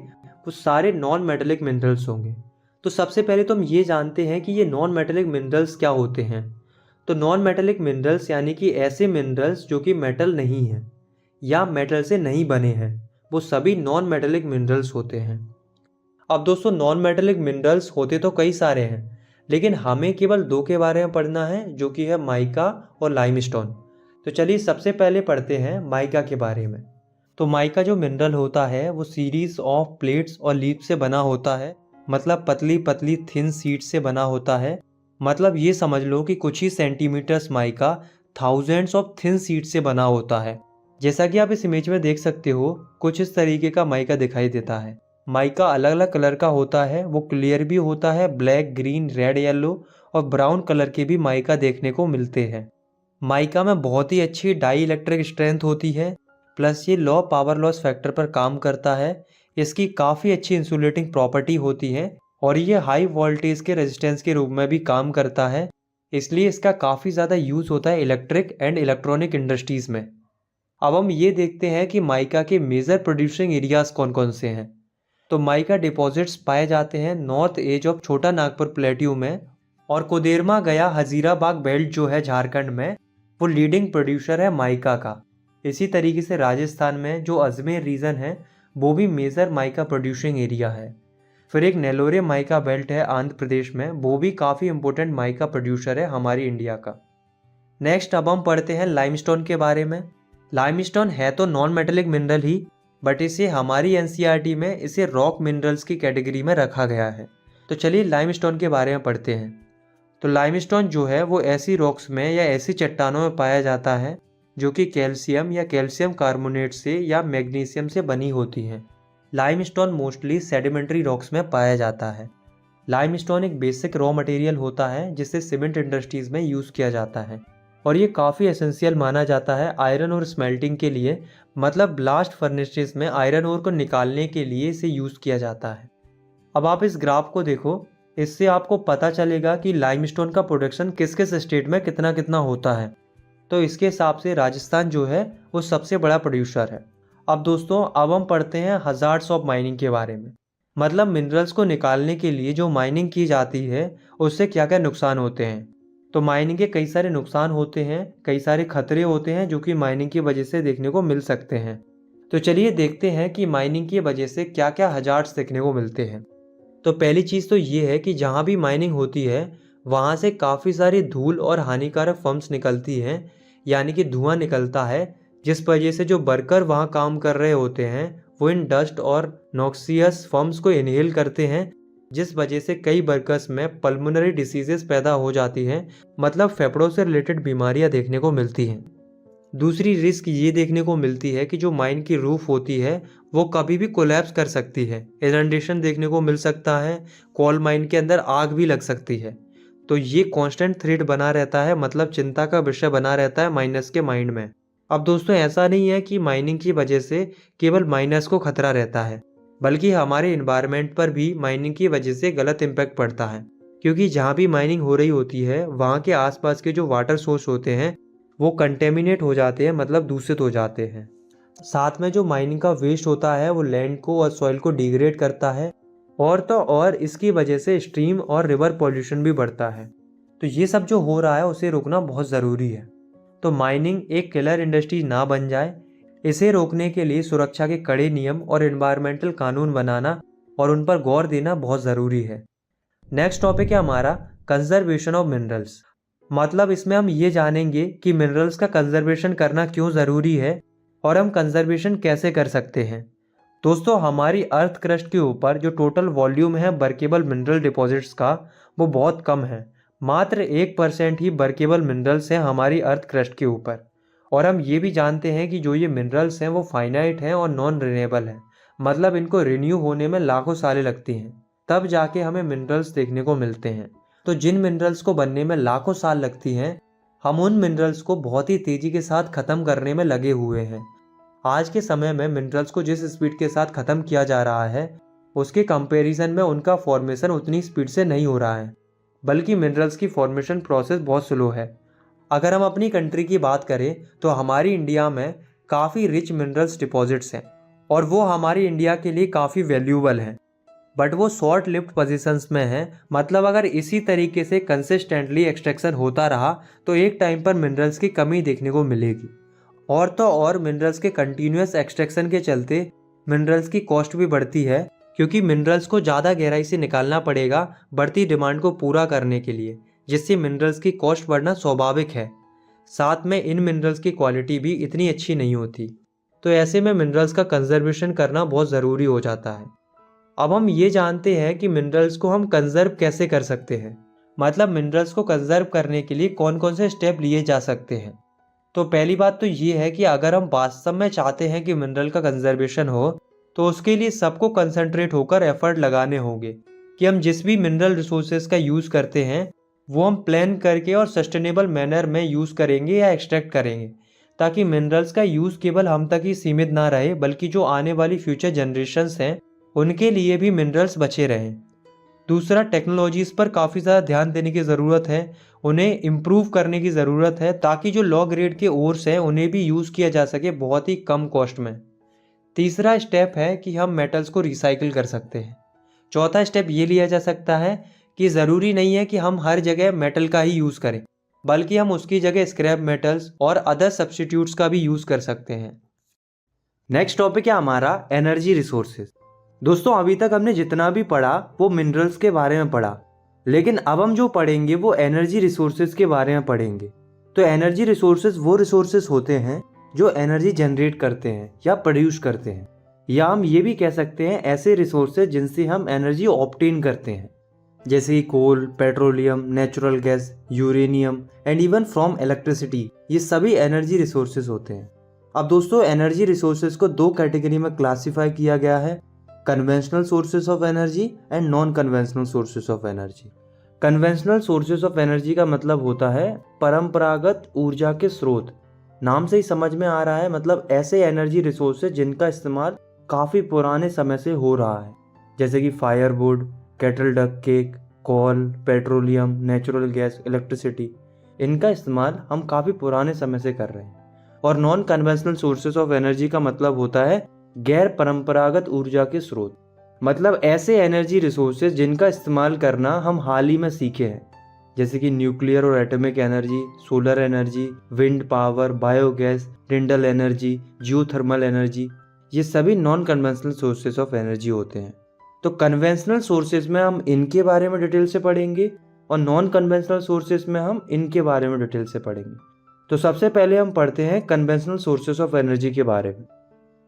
वो सारे नॉन मेटेलिक मिनरल्स होंगे। तो सबसे पहले तो हम ये जानते हैं कि ये नॉन मेटेलिक मिनरल्स क्या होते हैं। तो नॉन मेटेलिक मिनरल्स यानी कि ऐसे मिनरल्स जो कि मेटल नहीं हैं या मेटल से नहीं बने हैं, वो सभी नॉन मेटेलिक मिनरल्स होते हैं। अब दोस्तों नॉन मेटेलिक मिनरल्स होते तो कई सारे हैं, लेकिन हमें केवल दो के बारे में पढ़ना है, जो कि है माइका और लाइमस्टोन। तो चलिए सबसे पहले पढ़ते हैं माइका के बारे में। तो माइका जो मिनरल होता है वो सीरीज ऑफ प्लेट्स और लीव्स से बना होता है, मतलब पतली पतली थिन शीट्स से बना होता है। मतलब ये समझ लो कि कुछ ही centimetres mica thousands of thin sheets से बना होता है। जैसा कि आप इस इमेज में देख सकते हो, कुछ इस तरीके का माइका दिखाई देता है। माइका अलग अलग कलर का होता है, वो क्लियर भी होता है, ब्लैक, ग्रीन, रेड, येलो और ब्राउन कलर के भी माइका देखने को मिलते हैं। माइका में बहुत ही अच्छी डाई इलेक्ट्रिक स्ट्रेंथ होती है, प्लस ये लो पावर लॉस फैक्टर पर काम करता है। इसकी काफ़ी अच्छी इंसुलेटिंग प्रॉपर्टी होती है और ये हाई वोल्टेज के रेजिस्टेंस के रूप में भी काम करता है, इसलिए इसका काफ़ी ज़्यादा यूज़ होता है इलेक्ट्रिक एंड इलेक्ट्रॉनिक इंडस्ट्रीज़ में। अब हम ये देखते हैं कि माइका के मेजर प्रोड्यूसिंग एरियाज़ कौन कौन से हैं। तो माइका डिपॉजिट्स पाए जाते हैं नॉर्थ एज ऑफ छोटा नागपुर प्लेट्यू में, और कोदेरमा गया हजीराबाग बेल्ट जो है झारखंड में, वो लीडिंग प्रोड्यूसर है माइका का। इसी तरीके से राजस्थान में जो अजमेर रीजन है वो भी मेजर माइका प्रोड्यूसिंग एरिया है। फिर एक नेलोरे माइका बेल्ट है आंध्र प्रदेश में, वो भी काफ़ी इंपॉर्टेंट माइका प्रोड्यूसर है हमारी इंडिया का। नेक्स्ट अब हम पढ़ते हैं लाइमस्टोन के बारे में। लाइमस्टोन है तो non metallic mineral he, but इसे हमारी एनसीईआरटी में इसे रॉक मिनरल्स की कैटेगरी में रखा गया है। तो चलिए लाइमस्टोन के बारे में पढ़ते हैं। तो लाइमस्टोन जो है वो ऐसी रॉक्स में या ऐसी चट्टानों में पाया जाता है जो कि कैल्शियम या कैल्शियम कार्बोनेट से या मैग्नीशियम से बनी होती हैं। लाइमस्टोन मोस्टली सेडिमेंट्री रॉक्स में पाया जाता है। लाइमस्टोन एक बेसिक रॉ मटेरियल होता है जिसे सीमेंट इंडस्ट्रीज में यूज़ किया जाता है, और ये काफ़ी एसेंशियल माना जाता है आयरन और स्मेल्टिंग के लिए। मतलब ब्लास्ट फर्नेसेस में आयरन ओर को निकालने के लिए इसे यूज़ किया जाता है। अब आप इस ग्राफ को देखो, इससे आपको पता चलेगा कि लाइमस्टोन का प्रोडक्शन किस किस स्टेट में कितना कितना होता है। तो इसके हिसाब से राजस्थान जो है वो सबसे बड़ा प्रोड्यूसर है। अब दोस्तों, अब हम पढ़ते हैं हजार्ड्स ऑफ माइनिंग के बारे में। मतलब मिनरल्स को निकालने के लिए जो माइनिंग की जाती है उससे क्या क्या नुकसान होते हैं। तो माइनिंग के कई सारे नुकसान होते हैं, कई सारे खतरे होते हैं जो कि माइनिंग की वजह से देखने को मिल सकते हैं। तो चलिए देखते हैं कि माइनिंग की वजह से क्या क्या हजार्ड्स देखने को मिलते हैं। तो पहली चीज़ तो ये है कि जहाँ भी माइनिंग होती है वहाँ से काफ़ी सारी धूल और हानिकारक फम्स निकलती हैं, यानी कि धुआं निकलता है, जिस वजह से जो वर्कर वहाँ काम कर रहे होते हैं वो इन डस्ट और नॉक्सियस फम्स को इनहेल करते हैं, जिस वजह से कई वर्कर्स में पल्मोनरी डिसीजेस पैदा हो जाती हैं, मतलब फेफड़ों से रिलेटेड बीमारियां देखने को मिलती हैं। दूसरी रिस्क ये देखने को मिलती है कि जो माइन की रूफ होती है वो कभी भी कोलैप्स कर सकती है, इनंडेशन देखने को मिल सकता है, कोल माइन के अंदर आग भी लग सकती है। तो ये कांस्टेंट थ्रेट बना रहता है, मतलब चिंता का विषय बना रहता है माइनर्स के माइंड में। अब दोस्तों, ऐसा नहीं है कि माइनिंग की वजह से केवल माइनर्स को खतरा रहता है, बल्कि हमारे इन्वायरमेंट पर भी माइनिंग की वजह से गलत इम्पैक्ट पड़ता है, क्योंकि जहाँ भी माइनिंग हो रही होती है वहाँ के आसपास के जो वाटर सोर्स होते हैं वो कंटेमिनेट हो जाते हैं, मतलब दूषित हो जाते हैं। साथ में जो माइनिंग का वेस्ट होता है वो लैंड को और सॉइल को डिग्रेड करता है, और तो और इसकी वजह से स्ट्रीम और रिवर पॉल्यूशन भी बढ़ता है। तो ये सब जो हो रहा है उसे रोकना बहुत ज़रूरी है। तो माइनिंग एक किलर इंडस्ट्री ना बन जाए, इसे रोकने के लिए सुरक्षा के कड़े नियम और एनवायरमेंटल कानून बनाना और उन पर गौर देना बहुत ज़रूरी है। नेक्स्ट टॉपिक है हमारा कंजर्वेशन ऑफ मिनरल्स। मतलब इसमें हम ये जानेंगे कि मिनरल्स का कंजर्वेशन करना क्यों ज़रूरी है और हम कंजर्वेशन कैसे कर सकते हैं। दोस्तों, हमारी अर्थ क्रस्ट के ऊपर जो टोटल वॉल्यूम है वर्केबल मिनरल डिपॉजिट्स का वो बहुत कम है। मात्र 1% ही वर्केबल मिनरल्स हैं हमारी अर्थ क्रस्ट के ऊपर। और हम ये भी जानते हैं कि जो ये मिनरल्स हैं वो फाइनाइट हैं और नॉन रिन्यूएबल हैं, मतलब इनको रिन्यू होने में लाखों सालें लगती हैं, तब जाके हमें मिनरल्स देखने को मिलते हैं। तो जिन मिनरल्स को बनने में लाखों साल लगती हैं, हम उन मिनरल्स को बहुत ही तेज़ी के साथ ख़त्म करने में लगे हुए हैं। आज के समय में मिनरल्स को जिस स्पीड के साथ ख़त्म किया जा रहा है उसके कंपैरिजन में उनका फॉर्मेशन उतनी स्पीड से नहीं हो रहा है, बल्कि मिनरल्स की फॉर्मेशन प्रोसेस बहुत स्लो है। अगर हम अपनी कंट्री की बात करें तो हमारी इंडिया में काफ़ी रिच मिनरल्स डिपॉजिट्स हैं और वो हमारी इंडिया के लिए काफ़ी वैल्यूबल हैं, बट वो शॉर्ट लिव्ड पोजीशंस में हैं। मतलब अगर इसी तरीके से कंसिस्टेंटली एक्सट्रैक्शन होता रहा तो एक टाइम पर मिनरल्स की कमी देखने को मिलेगी। और तो और मिनरल्स के कंटिन्यूस एक्सट्रैक्शन के चलते मिनरल्स की कॉस्ट भी बढ़ती है, क्योंकि मिनरल्स को ज़्यादा गहराई से निकालना पड़ेगा बढ़ती डिमांड को पूरा करने के लिए, जिससे मिनरल्स की कॉस्ट बढ़ना स्वाभाविक है। साथ में इन मिनरल्स की क्वालिटी भी इतनी अच्छी नहीं होती। तो ऐसे में मिनरल्स का कंजर्वेशन करना बहुत ज़रूरी हो जाता है। अब हम ये जानते हैं कि मिनरल्स को हम कंजर्व कैसे कर सकते हैं। मतलब मिनरल्स को कंजर्व करने के लिए कौन कौन से स्टेप लिए जा सकते हैं। तो पहली बात तो ये है कि अगर हम वास्तव में चाहते हैं कि मिनरल का कंजर्वेशन हो तो उसके लिए सबको कंसंट्रेट होकर एफर्ट लगाने होंगे कि हम जिस भी मिनरल रिसोर्सेज का यूज़ करते हैं वो हम प्लान करके और सस्टेनेबल मैनर में यूज़ करेंगे या एक्सट्रैक्ट करेंगे, ताकि मिनरल्स का यूज़ केवल हम तक ही सीमित ना रहे, बल्कि जो आने वाली फ्यूचर जनरेशन्स हैं उनके लिए भी मिनरल्स बचे रहें। दूसरा, टेक्नोलॉजीज़ पर काफ़ी ज़्यादा ध्यान देने की ज़रूरत है, उन्हें इम्प्रूव करने की ज़रूरत है, ताकि जो लो ग्रेड के ओर्स हैं उन्हें भी यूज़ किया जा सके बहुत ही कम कॉस्ट में। तीसरा स्टेप है कि हम मेटल्स को रिसाइकिल कर सकते हैं। चौथा स्टेप ये लिया जा सकता है कि ज़रूरी नहीं है कि हम हर जगह मेटल का ही यूज़ करें, बल्कि हम उसकी जगह स्क्रैप मेटल्स और अदर सब्स्टिट्यूट्स का भी यूज़ कर सकते हैं। नेक्स्ट टॉपिक है हमारा एनर्जी रिसोर्सेज। दोस्तों, अभी तक हमने जितना भी पढ़ा वो मिनरल्स के बारे में पढ़ा, लेकिन अब हम जो पढ़ेंगे वो एनर्जी रिसोर्सेज के बारे में पढ़ेंगे। तो एनर्जी रिसोर्सेज वो रिसोर्सेज होते हैं जो एनर्जी जनरेट करते हैं या प्रोड्यूस करते हैं, या हम ये भी कह सकते हैं ऐसे रिसोर्सेज जिनसे हम एनर्जी ऑब्टेन करते हैं, जैसे coal, petroleum, natural gas, uranium and even from electricity. ये सभी एनर्जी रिसोर्सेज होते हैं। अब दोस्तों, एनर्जी रिसोर्सेज को दो कैटेगरी में क्लासिफाई किया गया है, conventional sources of energy and non conventional sources of energy. Conventional sources of energy का मतलब होता है परंपरागत ऊर्जा के स्रोत। नाम से ही समझ में आ रहा है, मतलब ऐसे एनर्जी रिसोर्सेज जिनका इस्तेमाल काफ़ी पुराने समय से हो रहा है। जैसे कि फायरवुड, केटल डक केक, कोल, पेट्रोलियम, नेचुरल गैस, इलेक्ट्रिसिटी, इनका इस्तेमाल हम काफ़ी पुराने समय से कर रहे हैं। और non conventional sources of energy का मतलब होता है गैर परंपरागत ऊर्जा के स्रोत, मतलब ऐसे एनर्जी रिसोर्सेज जिनका इस्तेमाल करना हम हाल ही में सीखे हैं, जैसे कि न्यूक्लियर और atomic energy, solar energy, wind power, biogas, टिंडल energy, geothermal energy, ये सभी non conventional sources of energy होते हैं। तो कन्वेंशनल सोर्सेज में हम इनके बारे में डिटेल से पढ़ेंगे और नॉन कन्वेंशनल सोर्सेज में हम इनके बारे में डिटेल से पढ़ेंगे। तो सबसे पहले हम पढ़ते हैं कन्वेंशनल सोर्सेज ऑफ एनर्जी के बारे में।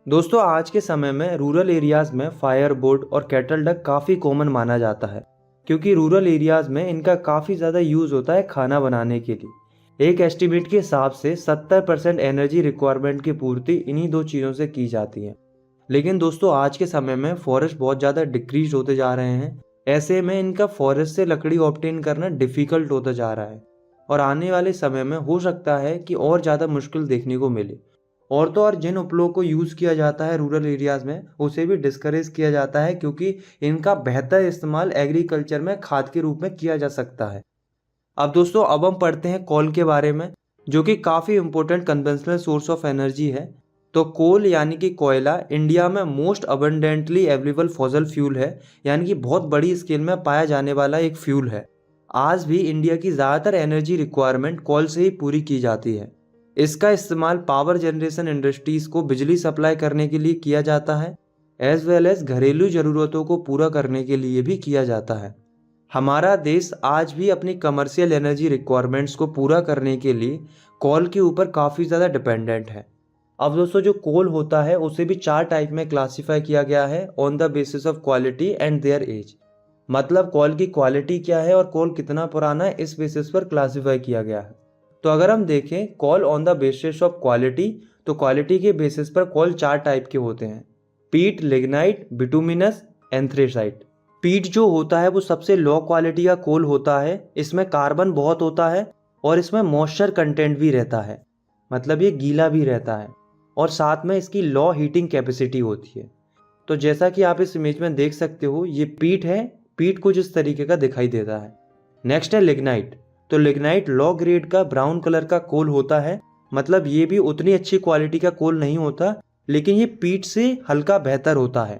दोस्तों, आज के समय में रूरल एरियाज में फायरवुड और केटल डक काफ़ी कॉमन माना जाता है, क्योंकि रूरल एरियाज में इनका काफ़ी ज़्यादा यूज़ होता है खाना बनाने के लिए। एक एस्टिमेट के हिसाब से 70% एनर्जी रिक्वायरमेंट की पूर्ति इन्हीं दो चीज़ों से की जाती है। लेकिन दोस्तों, आज के समय में फॉरेस्ट बहुत ज़्यादा डिक्रीज होते जा रहे हैं। ऐसे में इनका फॉरेस्ट से लकड़ी ऑब्टेन करना डिफ़िकल्ट होता जा रहा है और आने वाले समय में हो सकता है कि और ज़्यादा मुश्किल देखने को मिले। और तो और जिन उपलों को यूज़ किया जाता है रूरल एरियाज़ में, उसे भी डिस्करेज किया जाता है, क्योंकि इनका बेहतर इस्तेमाल एग्रीकल्चर में खाद के रूप में किया जा सकता है। अब दोस्तों, अब हम पढ़ते हैं कोल के बारे में, जो कि काफ़ी important conventional source of energy है। तो कोल यानी कि कोयला इंडिया में most abundantly available fossil fuel है, यानी कि बहुत बड़ी स्केल में पाया जाने वाला एक फ्यूल है। आज भी इंडिया की ज़्यादातर एनर्जी रिक्वायरमेंट कोल से ही पूरी की जाती है। इसका इस्तेमाल पावर जनरेशन इंडस्ट्रीज़ को बिजली सप्लाई करने के लिए किया जाता है, एज वेल एज घरेलू ज़रूरतों को पूरा करने के लिए भी किया जाता है। हमारा देश आज भी अपनी कमर्शियल एनर्जी रिक्वायरमेंट्स को पूरा करने के लिए कोल के ऊपर काफ़ी ज़्यादा डिपेंडेंट है। अब दोस्तों, जो कोल होता है उसे भी 4 टाइप में क्लासीफाई किया गया है on the basis of quality and their age, मतलब कोल की क्वालिटी क्या है और कोल कितना पुराना है, इस बेसिस पर क्लासीफाई किया गया है। तो अगर हम देखें coal on the basis of quality, तो क्वालिटी के बेसिस पर कोल 4 टाइप के होते हैं: पीट, लिग्नाइट, बिटुमिनस, एंथ्रेसाइट। पीट जो होता है वो सबसे लो क्वालिटी का कोल होता है। इसमें कार्बन बहुत होता है और इसमें मॉइस्चर कंटेंट भी रहता है, मतलब ये गीला भी रहता है, और साथ में इसकी लो हीटिंग कैपेसिटी होती है। तो जैसा कि आप इस इमेज में देख सकते हो, ये पीट है। पीट कुछ इस तरीके का दिखाई देता है। नेक्स्ट है लिग्नाइट। तो लिग्नाइट लो ग्रेड का ब्राउन कलर का कोल होता है, मतलब ये भी उतनी अच्छी क्वालिटी का कोल नहीं होता, लेकिन ये पीट से हल्का बेहतर होता है।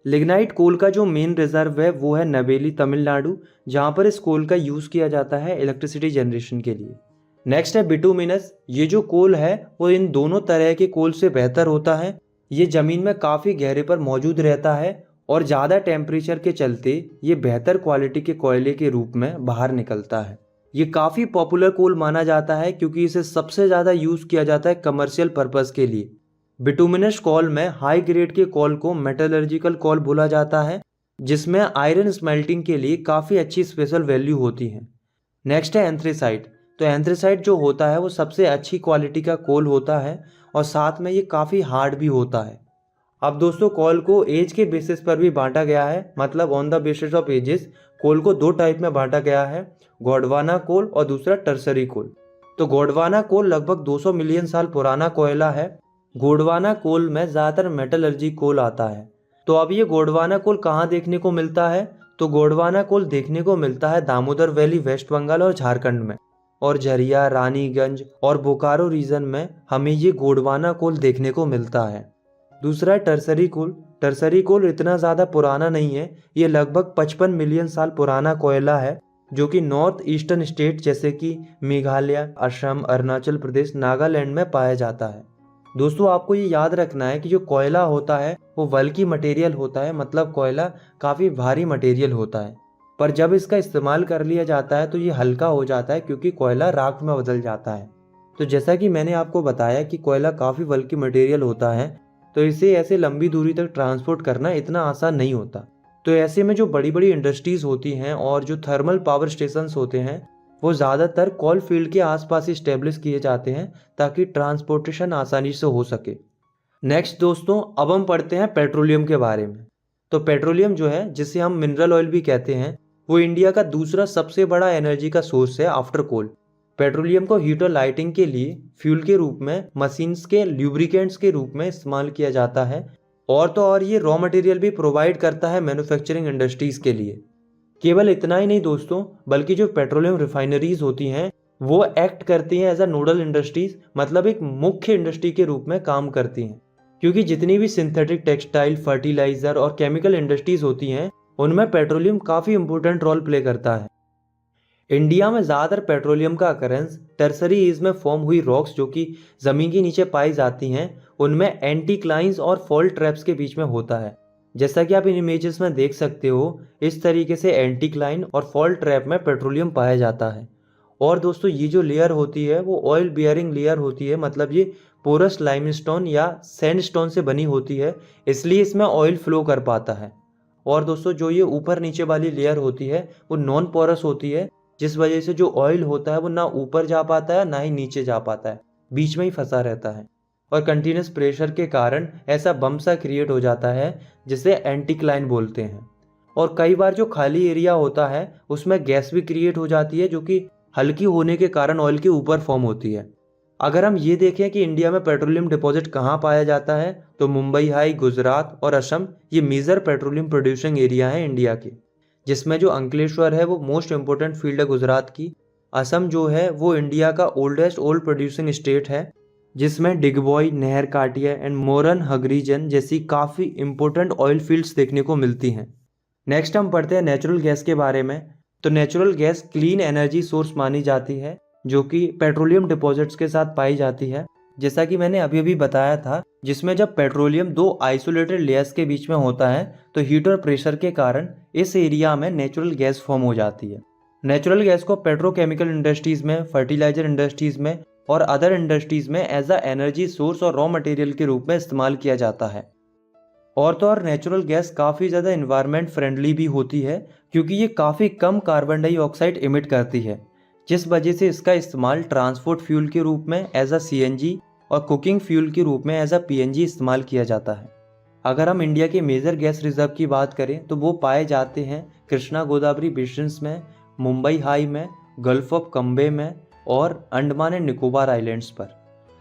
लिग्नाइट कोल का जो मेन रिजर्व है वो है नवेली, तमिलनाडु, जहाँ पर इस कोल का यूज़ किया जाता है इलेक्ट्रिसिटी जनरेशन के लिए। नेक्स्ट है बिटुमिनस। ये जो कोल है वो इन दोनों तरह के कोल से बेहतर होता है। ये ज़मीन में काफ़ी गहरे पर मौजूद रहता है और ज़्यादा टेम्परेचर के चलते ये बेहतर क्वालिटी के कोयले के रूप में बाहर निकलता है। ये काफ़ी पॉपुलर कोल माना जाता है क्योंकि इसे सबसे ज़्यादा यूज़ किया जाता है कमर्शियल पर्पज़ के लिए। बिटुमिनस कोल में हाई ग्रेड के कोल को मेटलर्जिकल कोल बोला जाता है, जिसमें आयरन स्मेल्टिंग के लिए काफ़ी अच्छी स्पेशल वैल्यू होती है। नेक्स्ट है एंथ्रेसाइट। तो एंथ्रेसाइट जो होता है वो सबसे अच्छी क्वालिटी का कोल होता है और साथ में ये काफ़ी हार्ड भी होता है। अब दोस्तों, कोल को एज के बेसिस पर भी बांटा गया है, मतलब on the basis of ages coal को 2 टाइप में बांटा गया है, गोंडवाना कोल और दूसरा टर्सरी कोल। तो गोंडवाना कोल लगभग 200 मिलियन साल पुराना कोयला है। गोंडवाना कोल में ज़्यादातर मेटलर्जी कोल आता है। तो अब ये गोंडवाना कोल कहाँ देखने को मिलता है? तो गोंडवाना कोल देखने को मिलता है दामोदर वैली, वेस्ट बंगाल और झारखंड में, और झरिया, रानीगंज और बोकारो रीजन में हमें ये गोंडवाना कोल देखने को मिलता है। दूसरा है टर्सरी कोल। टर्सरी कोल इतना ज़्यादा पुराना नहीं है, ये लगभग 55 मिलियन साल पुराना कोयला है, जो कि नॉर्थ ईस्टर्न स्टेट जैसे कि मेघालय, असम, अरुणाचल प्रदेश, नागालैंड में पाया जाता है। दोस्तों, आपको ये याद रखना है कि जो कोयला होता है वो बल्की मटेरियल होता है, मतलब कोयला काफ़ी भारी मटेरियल होता है, पर जब इसका इस्तेमाल कर लिया जाता है तो ये हल्का हो जाता है क्योंकि कोयला राख में बदल जाता है। तो जैसा कि मैंने आपको बताया कि कोयला काफ़ी बल्की मटेरियल होता है, तो इसे ऐसे लंबी दूरी तक ट्रांसपोर्ट करना इतना आसान नहीं होता। तो ऐसे में जो बड़ी बड़ी इंडस्ट्रीज़ होती हैं और जो थर्मल पावर स्टेशंस होते हैं वो ज़्यादातर कोल फील्ड के आसपास इस्टेब्लिश किए जाते हैं ताकि ट्रांसपोर्टेशन आसानी से हो सके। नेक्स्ट दोस्तों, अब हम पढ़ते हैं पेट्रोलियम के बारे में। तो पेट्रोलियम जो है, जिसे हम मिनरल ऑयल भी कहते हैं, वो इंडिया का दूसरा सबसे बड़ा एनर्जी का सोर्स है आफ्टर कोल। पेट्रोलियम को हीट और लाइटिंग के लिए फ्यूल के रूप में, मशीन्स के लुब्रिकेंट्स के रूप में इस्तेमाल किया जाता है। और तो और ये रॉ मटेरियल भी प्रोवाइड करता है मैन्युफैक्चरिंग इंडस्ट्रीज़ के लिए। केवल इतना ही नहीं दोस्तों, बल्कि जो पेट्रोलियम रिफाइनरीज होती हैं वो एक्ट करती हैं एज अ नोडल इंडस्ट्रीज, मतलब एक मुख्य इंडस्ट्री के रूप में काम करती हैं। क्योंकि जितनी भी सिंथेटिक टेक्सटाइल, फर्टिलाइजर और केमिकल इंडस्ट्रीज होती हैं उनमें पेट्रोलियम काफ़ी इंपॉर्टेंट रोल प्ले करता है। इंडिया में ज़्यादातर पेट्रोलियम का अकरेंस टर्सरी एज में फॉर्म हुई रॉक्स जो कि ज़मीन के नीचे पाई जाती हैं उनमें एंटीक्लाइंस और फॉल्ट ट्रैप्स के बीच में होता है। जैसा कि आप इन इमेजेस में देख सकते हो, इस तरीके से एंटीक्लाइन और फॉल्ट ट्रैप में पेट्रोलियम पाया जाता है। और दोस्तों ये जो लेयर होती है वो ऑयल बियरिंग लेयर होती है, मतलब ये पोरस लाइमस्टोन या सैंडस्टोन से बनी होती है, इसलिए इसमें ऑयल फ्लो कर पाता है। और दोस्तों जो ये ऊपर नीचे वाली लेयर होती है वो नॉन पोरस होती है, जिस वजह से जो ऑयल होता है वो ना ऊपर जा पाता है ना ही नीचे जा पाता है, बीच में ही फंसा रहता है। और कंटिन्यूस प्रेशर के कारण ऐसा बम सा क्रिएट हो जाता है जिसे एंटीक्लाइन बोलते हैं। और कई बार जो खाली एरिया होता है उसमें गैस भी क्रिएट हो जाती है जो कि हल्की होने के कारण ऑयल के ऊपर फॉर्म होती है। अगर हम ये देखें कि इंडिया में पेट्रोलियम डिपॉजिट कहाँ पाया जाता है तो मुंबई हाई, गुजरात और असम ये मेजर पेट्रोलियम प्रोड्यूसिंग एरिया हैं इंडिया के, जिसमें जो अंकलेश्वर है वो मोस्ट इम्पोर्टेंट फील्ड है गुजरात की। असम जो है वो इंडिया का ओल्डेस्ट ओल्ड प्रोड्यूसिंग स्टेट है, जिसमें डिगबॉय, नहर काटिया एंड मोरन हगरीजन जैसी काफ़ी इंपॉर्टेंट ऑयल फील्ड्स देखने को मिलती हैं। नेक्स्ट हम पढ़ते हैं नेचुरल गैस के बारे में। तो natural gas clean energy source मानी जाती है जो कि पेट्रोलियम डिपॉजिट्स के साथ पाई जाती है, जैसा कि मैंने अभी अभी बताया था, जिसमें जब पेट्रोलियम दो आइसोलेटेड लेयर्स के बीच में होता है तो हीट और प्रेशर के कारण इस एरिया में नेचुरल गैस फॉर्म हो जाती है। नेचुरल गैस को पेट्रोकेमिकल इंडस्ट्रीज में, फर्टिलाइजर इंडस्ट्रीज में और अदर इंडस्ट्रीज में एज अ एनर्जी सोर्स और रॉ मटेरियल के रूप में इस्तेमाल किया जाता है। और तो और नेचुरल गैस काफ़ी ज़्यादा इन्वायरमेंट फ्रेंडली भी होती है क्योंकि ये काफ़ी कम कार्बन डाइऑक्साइड इमिट करती है, जिस वजह से इसका इस्तेमाल ट्रांसपोर्ट फ्यूल के रूप में एज अ सीएनजी और कुकिंग फ्यूल के रूप में एज अ पीएनजी इस्तेमाल किया जाता है। अगर हम इंडिया के मेजर गैस रिजर्व की बात करें तो वो पाए जाते हैं कृष्णा गोदावरी बेसिन्स में, मुंबई हाई में, गल्फ ऑफ कम्बे में और अंडमान एंड निकोबार आइलैंड्स पर।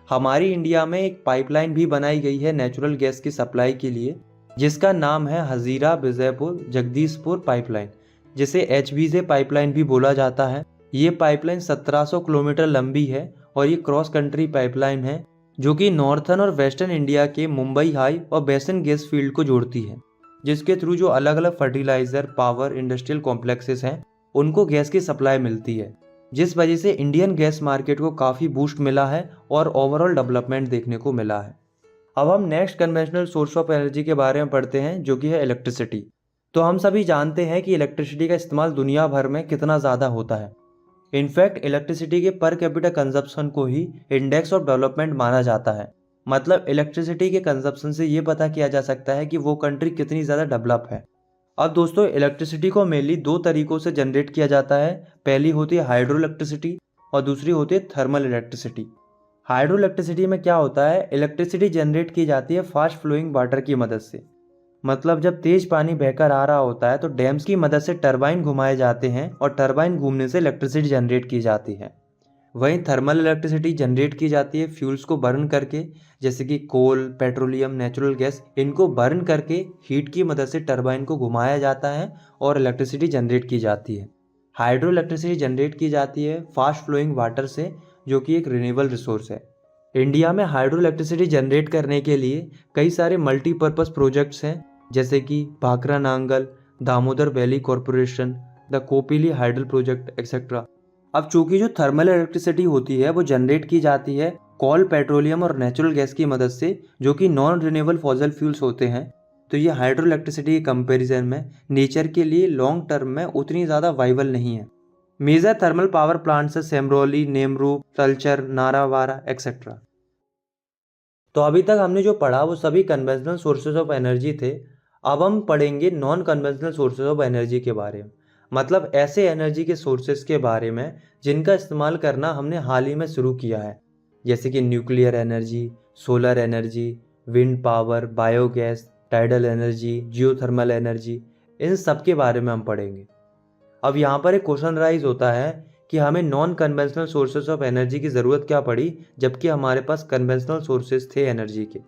हमारी इंडिया में एक पाइपलाइन भी बनाई गई है नेचुरल गैस की सप्लाई के लिए, जिसका नाम है हजीरा विजयपुर जगदीशपुर पाइपलाइन, जिसे एचबीजे पाइपलाइन भी बोला जाता है। ये पाइपलाइन 1700 किलोमीटर लंबी है और ये क्रॉस कंट्री पाइपलाइन है जो कि नॉर्थर्न और वेस्टर्न इंडिया के मुंबई हाई और बेसिन गैस फील्ड को जोड़ती है, जिसके थ्रू जो अलग अलग फर्टिलाइजर, पावर, इंडस्ट्रियल कॉम्प्लेक्सेस हैं उनको गैस की सप्लाई मिलती है, जिस वजह से इंडियन गैस मार्केट को काफ़ी बूस्ट मिला है और ओवरऑल डेवलपमेंट देखने को मिला है। अब हम next conventional source of energy के बारे में पढ़ते हैं जो कि है इलेक्ट्रिसिटी। तो हम सभी जानते हैं कि इलेक्ट्रिसिटी का इस्तेमाल दुनिया भर में कितना ज़्यादा होता है। इनफैक्ट इलेक्ट्रिसिटी के पर कैपिटा कंजप्शन को ही इंडेक्स ऑफ डेवलपमेंट माना जाता है। मतलब इलेक्ट्रिसिटी के कंजप्शन से ये पता किया जा सकता है कि वो कंट्री कितनी ज़्यादा डेवलप है। अब दोस्तों इलेक्ट्रिसिटी को मेनली दो तरीक़ों से जनरेट किया जाता है। पहली होती है हाइड्रो इलेक्ट्रिसिटी और दूसरी होती है थर्मल इलेक्ट्रिसिटी। हाइड्रो इलेक्ट्रिसिटी में क्या होता है, इलेक्ट्रिसिटी जनरेट की जाती है फास्ट फ्लोइंग वाटर की मदद से। मतलब जब तेज पानी बहकर आ रहा होता है तो डैम्स की मदद से टरबाइन घुमाए जाते हैं और टरबाइन घूमने से इलेक्ट्रिसिटी जनरेट की जाती है। वहीं थर्मल इलेक्ट्रिसिटी जनरेट की जाती है फ्यूल्स को बर्न करके, जैसे कि कोल, पेट्रोलियम, नेचुरल गैस, इनको बर्न करके हीट की मदद से टरबाइन को घुमाया जाता है और इलेक्ट्रिसिटी जनरेट की जाती है। हाइड्रो इलेक्ट्रिसिटी जनरेट की जाती है फास्ट फ्लोइंग वाटर से, जो कि एक रिन्यूएबल रिसोर्स है। इंडिया में हाइड्रो इलेक्ट्रिसिटी जनरेट करने के लिए कई सारे मल्टीपर्पज़ प्रोजेक्ट्स हैं, जैसे कि Bhakra Nangal, Damodar valley corporation, the Kopili hydel project etcetera. अब चूंकि जो थर्मल इलेक्ट्रिसिटी होती है वो जनरेट की जाती है कोल, पेट्रोलियम और नेचुरल गैस की मदद से, जो कि नॉन रिन्यूएबल फॉसिल फ्यूल्स होते हैं, तो ये हाइड्रो इलेक्ट्रिसिटी के कंपेरिजन में नेचर के लिए लॉन्ग टर्म में उतनी ज़्यादा वाइबल नहीं है। मेजर थर्मल पावर प्लांट्स है सेमरोली, नेमरू, तलचर, नारावारा एक्सेट्रा। तो अभी तक हमने जो पढ़ा वो सभी कन्वेंशनल सोर्सेज ऑफ एनर्जी थे। अब हम पढ़ेंगे non conventional sources of energy के बारे में, मतलब ऐसे एनर्जी के सोर्सेज के बारे में जिनका इस्तेमाल करना हमने हाल ही में शुरू किया है, जैसे कि nuclear energy, solar energy, wind power, biogas, tidal energy, geothermal energy, इन सब के बारे में हम पढ़ेंगे। अब यहाँ पर एक क्वेश्चन राइज होता है कि हमें non conventional sources of energy की ज़रूरत क्या पड़ी जबकि हमारे पास कन्वेंशनल सोर्सेज थे एनर्जी के।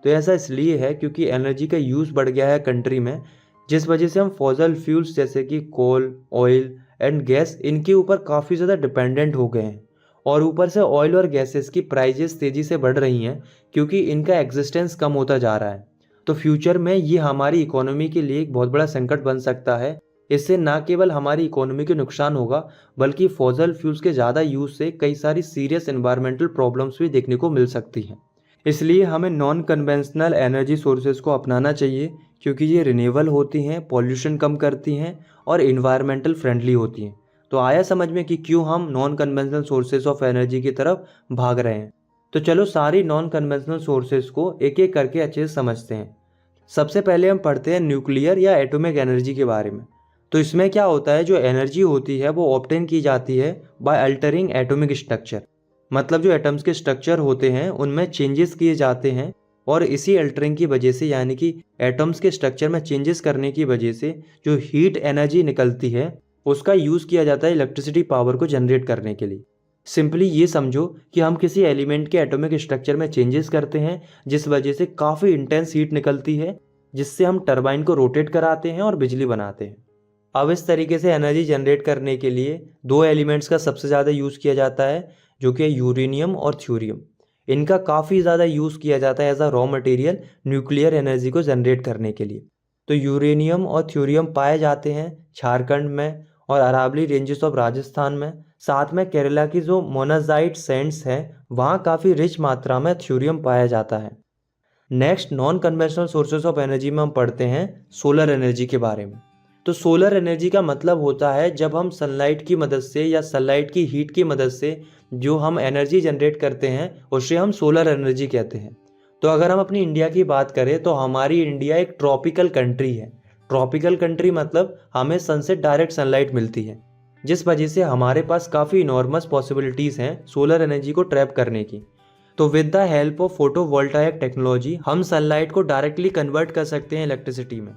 तो ऐसा इसलिए है क्योंकि एनर्जी का यूज़ बढ़ गया है कंट्री में, जिस वजह से हम फॉसिल फ्यूल्स जैसे कि कोल, ऑयल एंड गैस इनके ऊपर काफ़ी ज़्यादा डिपेंडेंट हो गए हैं। और ऊपर से ऑयल और गैसेस की प्राइजेस तेज़ी से बढ़ रही हैं क्योंकि इनका एग्जिस्टेंस कम होता जा रहा है। तो फ्यूचर में ये हमारी इकोनॉमी के लिए एक बहुत बड़ा संकट बन सकता है। इससे ना केवल हमारी इकोनॉमी को नुकसान होगा, बल्कि फॉसिल फ्यूल्स के ज़्यादा यूज़ से कई सारी सीरियस एनवायरमेंटल प्रॉब्लम्स भी देखने को मिल सकती हैं। इसलिए हमें नॉन कन्वेंशनल एनर्जी सोर्सेज को अपनाना चाहिए क्योंकि ये रिन्यूएबल होती हैं, पॉल्यूशन कम करती हैं और इन्वायरमेंटल फ्रेंडली होती हैं। तो आया समझ में कि क्यों हम non conventional sources of energy की तरफ भाग रहे हैं। तो चलो सारी नॉन कन्वेंशनल सोर्सेज को एक एक करके अच्छे से समझते हैं। सबसे पहले हम पढ़ते हैं न्यूक्लियर या एटॉमिक एनर्जी के बारे में। तो इसमें क्या होता है, जो एनर्जी होती है वो ऑब्टेन की जाती है बाय अल्टरिंग एटॉमिक स्ट्रक्चर। मतलब जो एटम्स के स्ट्रक्चर होते हैं उनमें चेंजेस किए जाते हैं और इसी अल्टरिंग की वजह से, यानी कि एटम्स के स्ट्रक्चर में चेंजेस करने की वजह से जो हीट एनर्जी निकलती है उसका यूज़ किया जाता है इलेक्ट्रिसिटी पावर को जनरेट करने के लिए। सिंपली ये समझो कि हम किसी एलिमेंट के एटॉमिक स्ट्रक्चर में चेंजेस करते हैं जिस वजह से काफ़ी इंटेंस हीट निकलती है, जिससे हम टरबाइन को रोटेट कराते हैं और बिजली बनाते हैं। अब इस तरीके से एनर्जी जनरेट करने के लिए दो एलिमेंट्स का सबसे ज़्यादा यूज़ किया जाता है, जो कि यूरेनियम और थ्योरियम। इनका काफ़ी ज़्यादा यूज़ किया जाता है as a raw material nuclear energy को जनरेट करने के लिए। तो यूरेनियम और थ्योरियम पाए जाते हैं झारखंड में और अरावली रेंजेस ऑफ राजस्थान में। साथ में केरला की जो मोनाजाइट सैंड्स हैं वहाँ काफ़ी रिच मात्रा में थ्योरियम पाया जाता है। Next, non conventional sources of energy में हम पढ़ते हैं सोलर एनर्जी के बारे में। तो सोलर एनर्जी का मतलब होता है जब हम सनलाइट की मदद से या सनलाइट की हीट की मदद से जो हम एनर्जी जनरेट करते हैं उसे हम सोलर एनर्जी कहते हैं। तो अगर हम अपनी इंडिया की बात करें तो हमारी इंडिया एक ट्रॉपिकल कंट्री है। ट्रॉपिकल कंट्री मतलब हमें सन से डायरेक्ट सनलाइट मिलती है, जिस वजह से हमारे पास काफ़ी इनॉर्मस पॉसिबिलिटीज़ हैं सोलर एनर्जी को ट्रैप करने की। तो with the help of photovoltaic technology हम सनलाइट को डायरेक्टली कन्वर्ट कर सकते हैं इलेक्ट्रिसिटी में।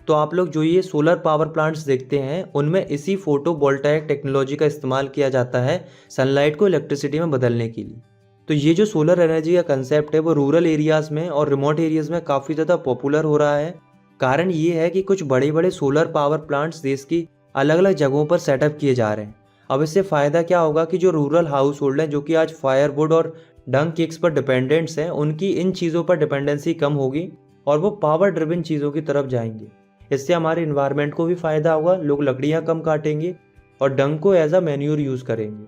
तो आप लोग जो ये सोलर पावर प्लांट्स देखते हैं उनमें इसी फोटोवोल्टाइक टेक्नोलॉजी का इस्तेमाल किया जाता है सनलाइट को इलेक्ट्रिसिटी में बदलने के लिए। तो ये जो सोलर एनर्जी का कंसेप्ट है वो रूरल एरियाज़ में और रिमोट एरियाज़ में काफ़ी ज़्यादा पॉपुलर हो रहा है। कारण ये है कि कुछ बड़े बड़े सोलर पावर प्लांट्स देश की अलग अलग जगहों पर सेटअप किए जा रहे हैं। अब इससे फ़ायदा क्या होगा कि जो रूरल हाउस होल्ड हैं जो कि आज फायरवुड और डंग केक्स पर डिपेंडेंट्स हैं, उनकी इन चीज़ों पर डिपेंडेंसी कम होगी और वो पावर ड्रिवन चीज़ों की तरफ जाएंगे। इससे हमारे इन्वायरमेंट को भी फ़ायदा होगा, लोग लकड़ियाँ कम काटेंगे और डंग को एज अ मैन्यूर यूज़ करेंगे।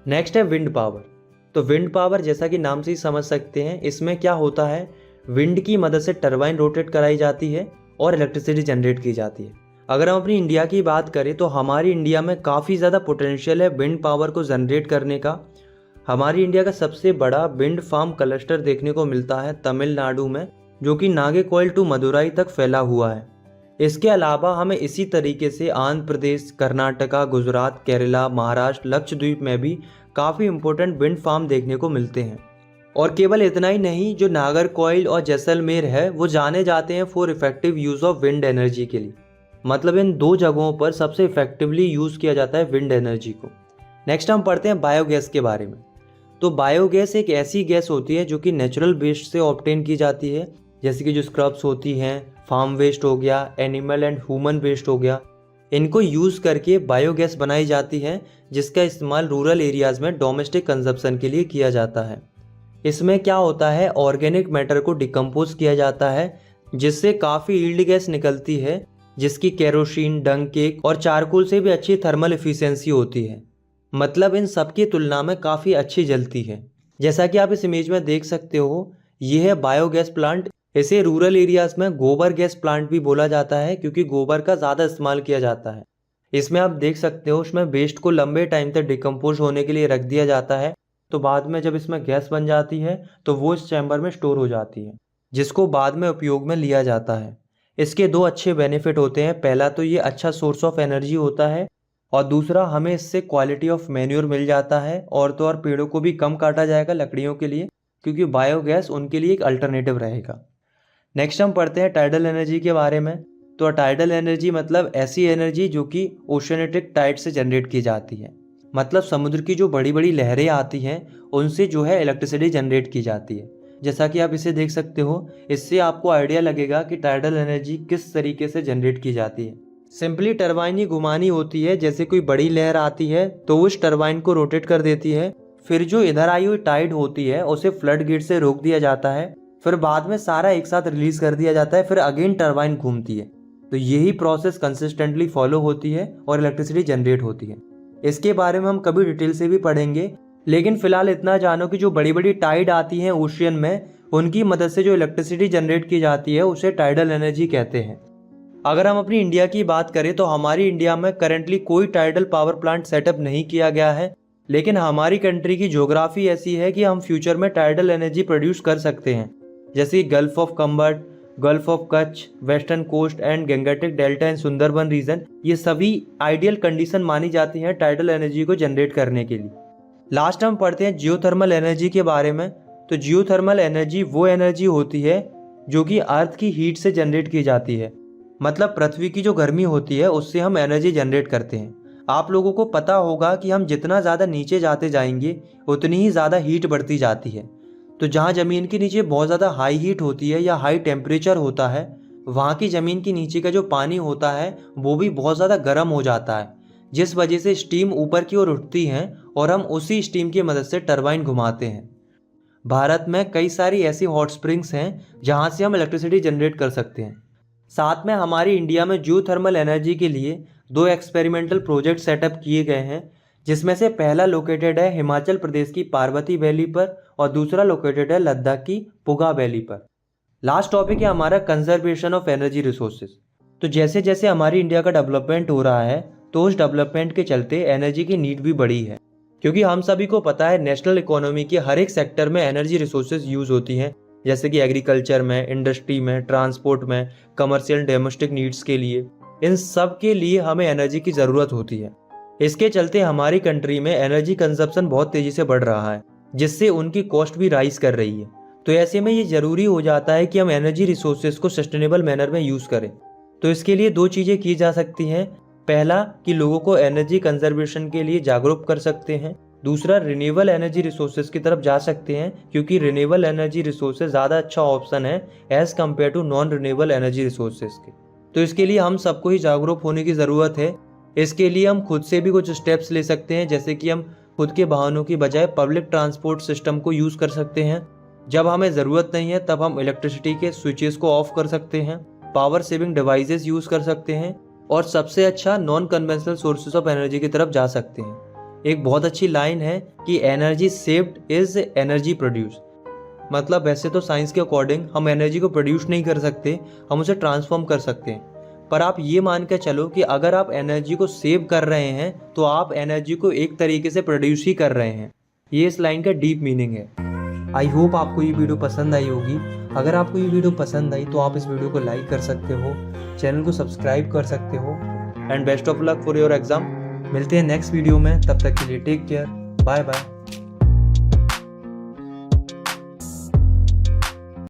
नेक्स्ट है विंड पावर। तो विंड पावर जैसा कि नाम से ही समझ सकते हैं, इसमें क्या होता है, विंड की मदद से टरबाइन रोटेट कराई जाती है और इलेक्ट्रिसिटी जनरेट की जाती है। अगर हम अपनी इंडिया की बात करें तो हमारी इंडिया में काफ़ी ज़्यादा पोटेंशियल है विंड पावर को जनरेट करने का। हमारी इंडिया का सबसे बड़ा विंड फार्म क्लस्टर देखने को मिलता है तमिलनाडु में, जो कि नागेरकोइल टू मदुराई तक फैला हुआ है। इसके अलावा हमें इसी तरीके से आंध्र प्रदेश, कर्नाटका, गुजरात, केरला, महाराष्ट्र, लक्षद्वीप में भी काफ़ी इंपॉर्टेंट विंड फार्म देखने को मिलते हैं। और केवल इतना ही नहीं, जो नागरकोइल और जैसलमेर है वो जाने जाते हैं for effective use of wind energy के लिए। मतलब इन दो जगहों पर सबसे इफेक्टिवली यूज़ किया जाता है विंड एनर्जी को। नेक्स्ट हम पढ़ते हैं बायोगैस के बारे में। तो बायोगैस एक ऐसी गैस होती है जो कि नेचुरल वेस्ट से ऑब्टेन की जाती है, जैसे कि जो स्क्रब्स होती हैं, फार्म वेस्ट हो गया, एनिमल एंड ह्यूमन वेस्ट हो गया। इनको यूज़ करके बायोगैस बनाई जाती है, जिसका इस्तेमाल रूरल एरियाज़ में डोमेस्टिक कंजप्शन के लिए किया जाता है। इसमें क्या होता है, ऑर्गेनिक मैटर को डिकम्पोज किया जाता है, जिससे काफ़ी ईल्ड गैस निकलती है, जिसकी केरोसिन, डंग केक और चारकोल से भी अच्छी थर्मल एफिशिएंसी होती है। मतलब इन सब की तुलना में काफ़ी अच्छी जलती है। जैसा कि आप इस इमेज में देख सकते हो, ये है बायोगैस प्लांट। इसे रूरल एरियाज़ में गोबर गैस प्लांट भी बोला जाता है, क्योंकि गोबर का ज़्यादा इस्तेमाल किया जाता है। इसमें आप देख सकते हो, उसमें वेस्ट को लंबे टाइम तक डिकम्पोज होने के लिए रख दिया जाता है। तो बाद में जब इसमें गैस बन जाती है तो वो इस चैम्बर में स्टोर हो जाती है, जिसको बाद में उपयोग में लिया जाता है। इसके दो अच्छे बेनिफिट होते हैं। पहला तो ये अच्छा सोर्स ऑफ एनर्जी होता है, और दूसरा हमें इससे क्वालिटी ऑफ मैन्योर मिल जाता है, और तो और पेड़ों को भी कम काटा जाएगा लकड़ियों के लिए, क्योंकि बायोगैस उनके लिए एक अल्टरनेटिव रहेगा। नेक्स्ट हम पढ़ते हैं टाइडल एनर्जी के बारे में। तो टाइडल एनर्जी मतलब ऐसी एनर्जी जो कि ओशनेटिक टाइड से जनरेट की जाती है। मतलब समुद्र की जो बड़ी बड़ी लहरें आती हैं उनसे जो है इलेक्ट्रिसिटी जनरेट की जाती है। जैसा कि आप इसे देख सकते हो, इससे आपको आइडिया लगेगा कि टाइडल एनर्जी किस तरीके से जनरेट की जाती है। सिंपली टरबाइन ही घुमानी होती है, जैसे कोई बड़ी लहर आती है तो उस टरबाइन को रोटेट कर देती है, फिर जो इधर आई हुई टाइड होती है उसे फ्लड गेट से रोक दिया जाता है, फिर बाद में सारा एक साथ रिलीज कर दिया जाता है, फिर अगेन टरबाइन घूमती है। तो यही प्रोसेस कंसिस्टेंटली फॉलो होती है और इलेक्ट्रिसिटी जनरेट होती है। इसके बारे में हम कभी डिटेल से भी पढ़ेंगे, लेकिन फिलहाल इतना जानो कि जो बड़ी बड़ी टाइड आती हैं ओशियन में, उनकी मदद से जो इलेक्ट्रिसिटी जनरेट की जाती है उसे टाइडल एनर्जी कहते हैं। अगर हम अपनी इंडिया की बात करें तो हमारी इंडिया में करेंटली कोई टाइडल पावर प्लांट सेटअप नहीं किया गया है, लेकिन हमारी कंट्री की ज्योग्राफी ऐसी है कि हम फ्यूचर में टाइडल एनर्जी प्रोड्यूस कर सकते हैं, जैसे gulf of Khambhat, gulf of Kutch, western coast and Gangetic delta and Sundarban region, ये सभी आइडियल कंडीशन मानी जाती हैं टाइडल एनर्जी को जनरेट करने के लिए। लास्ट हम पढ़ते हैं जियोथर्मल एनर्जी के बारे में। तो जियोथर्मल एनर्जी वो एनर्जी होती है जो कि अर्थ की हीट से जनरेट की जाती है, मतलब पृथ्वी की जो गर्मी होती है उससे हम एनर्जी जनरेट करते हैं। आप लोगों को पता होगा कि हम जितना ज़्यादा नीचे जाते जाएंगे उतनी ही ज़्यादा हीट बढ़ती जाती है। तो जहाँ ज़मीन के नीचे बहुत ज़्यादा हाई हीट होती है या हाई टेम्परेचर होता है, वहाँ की ज़मीन के नीचे का जो पानी होता है वो भी बहुत ज़्यादा गर्म हो जाता है, जिस वजह से स्टीम ऊपर की ओर उठती हैं और हम उसी स्टीम की मदद से टरबाइन घुमाते हैं। भारत में कई सारी ऐसी हॉट स्प्रिंग्स हैं जहाँ से हम इलेक्ट्रिसिटी जनरेट कर सकते हैं। साथ में हमारी इंडिया में जियोथर्मल एनर्जी के लिए 2 एक्सपेरिमेंटल प्रोजेक्ट सेटअप किए गए हैं, जिसमें से पहला लोकेटेड है हिमाचल प्रदेश की पार्वती वैली पर और दूसरा लोकेटेड है लद्दाख की पुगा वैली पर। लास्ट टॉपिक है हमारा कंजर्वेशन ऑफ एनर्जी रिसोर्सेज। तो जैसे जैसे हमारी इंडिया का डेवलपमेंट हो रहा है तो उस डेवलपमेंट के चलते एनर्जी की नीड भी बढ़ी है, क्योंकि हम सभी को पता है नेशनल इकोनॉमी के हर एक सेक्टर में एनर्जी रिसोर्सेज यूज होती हैं, जैसे कि एग्रीकल्चर में, इंडस्ट्री में, ट्रांसपोर्ट में, कमर्शियल डोमेस्टिक नीड्स के लिए, इन सब के लिए हमें एनर्जी की ज़रूरत होती है। इसके चलते हमारी कंट्री में एनर्जी कंजप्शन बहुत तेज़ी से बढ़ रहा है, जिससे उनकी कॉस्ट भी राइज कर रही है। तो ऐसे में ये ज़रूरी हो जाता है कि हम एनर्जी रिसोर्सेज को सस्टेनेबल मैनर में यूज़ करें। तो इसके लिए 2 चीज़ें की जा सकती हैं। पहला कि लोगों को एनर्जी कंजर्वेशन के लिए जागरूक कर सकते हैं, दूसरा रिन्यूएबल एनर्जी रिसोर्सेज की तरफ जा सकते हैं, क्योंकि रिन्यूएबल एनर्जी रिसोर्सेज ज़्यादा अच्छा ऑप्शन है as compare to non renewable energy resources के। तो इसके लिए हम सबको ही जागरूक होने की ज़रूरत है। इसके लिए हम खुद से भी कुछ स्टेप्स ले सकते हैं, जैसे कि हम खुद के वाहनों की बजाय पब्लिक ट्रांसपोर्ट सिस्टम को यूज़ कर सकते हैं। जब हमें ज़रूरत नहीं है तब हम इलेक्ट्रिसिटी के स्विचेस को ऑफ कर सकते हैं, पावर सेविंग डिवाइसेस यूज़ कर सकते हैं और सबसे अच्छा non conventional sources of energy की तरफ जा सकते हैं। एक बहुत अच्छी लाइन है कि energy saved is energy produce. मतलब वैसे तो साइंस के अकॉर्डिंग हम एनर्जी को प्रोड्यूस नहीं कर सकते, हम उसे ट्रांसफॉर्म कर सकते हैं। पर आप ये मान के चलो कि अगर आप एनर्जी को सेव कर रहे हैं तो आप एनर्जी को एक तरीके से प्रोड्यूस ही कर रहे हैं। ये इस लाइन का डीप मीनिंग है। आई होप आपको ये वीडियो पसंद आई होगी। अगर आपको ये वीडियो पसंद आई तो आप इस वीडियो को लाइक कर सकते हो, चैनल को सब्सक्राइब कर सकते हो and best of luck for your exam. मिलते हैं नेक्स्ट वीडियो में, तब तक के लिए टेक केयर, बाय बाय।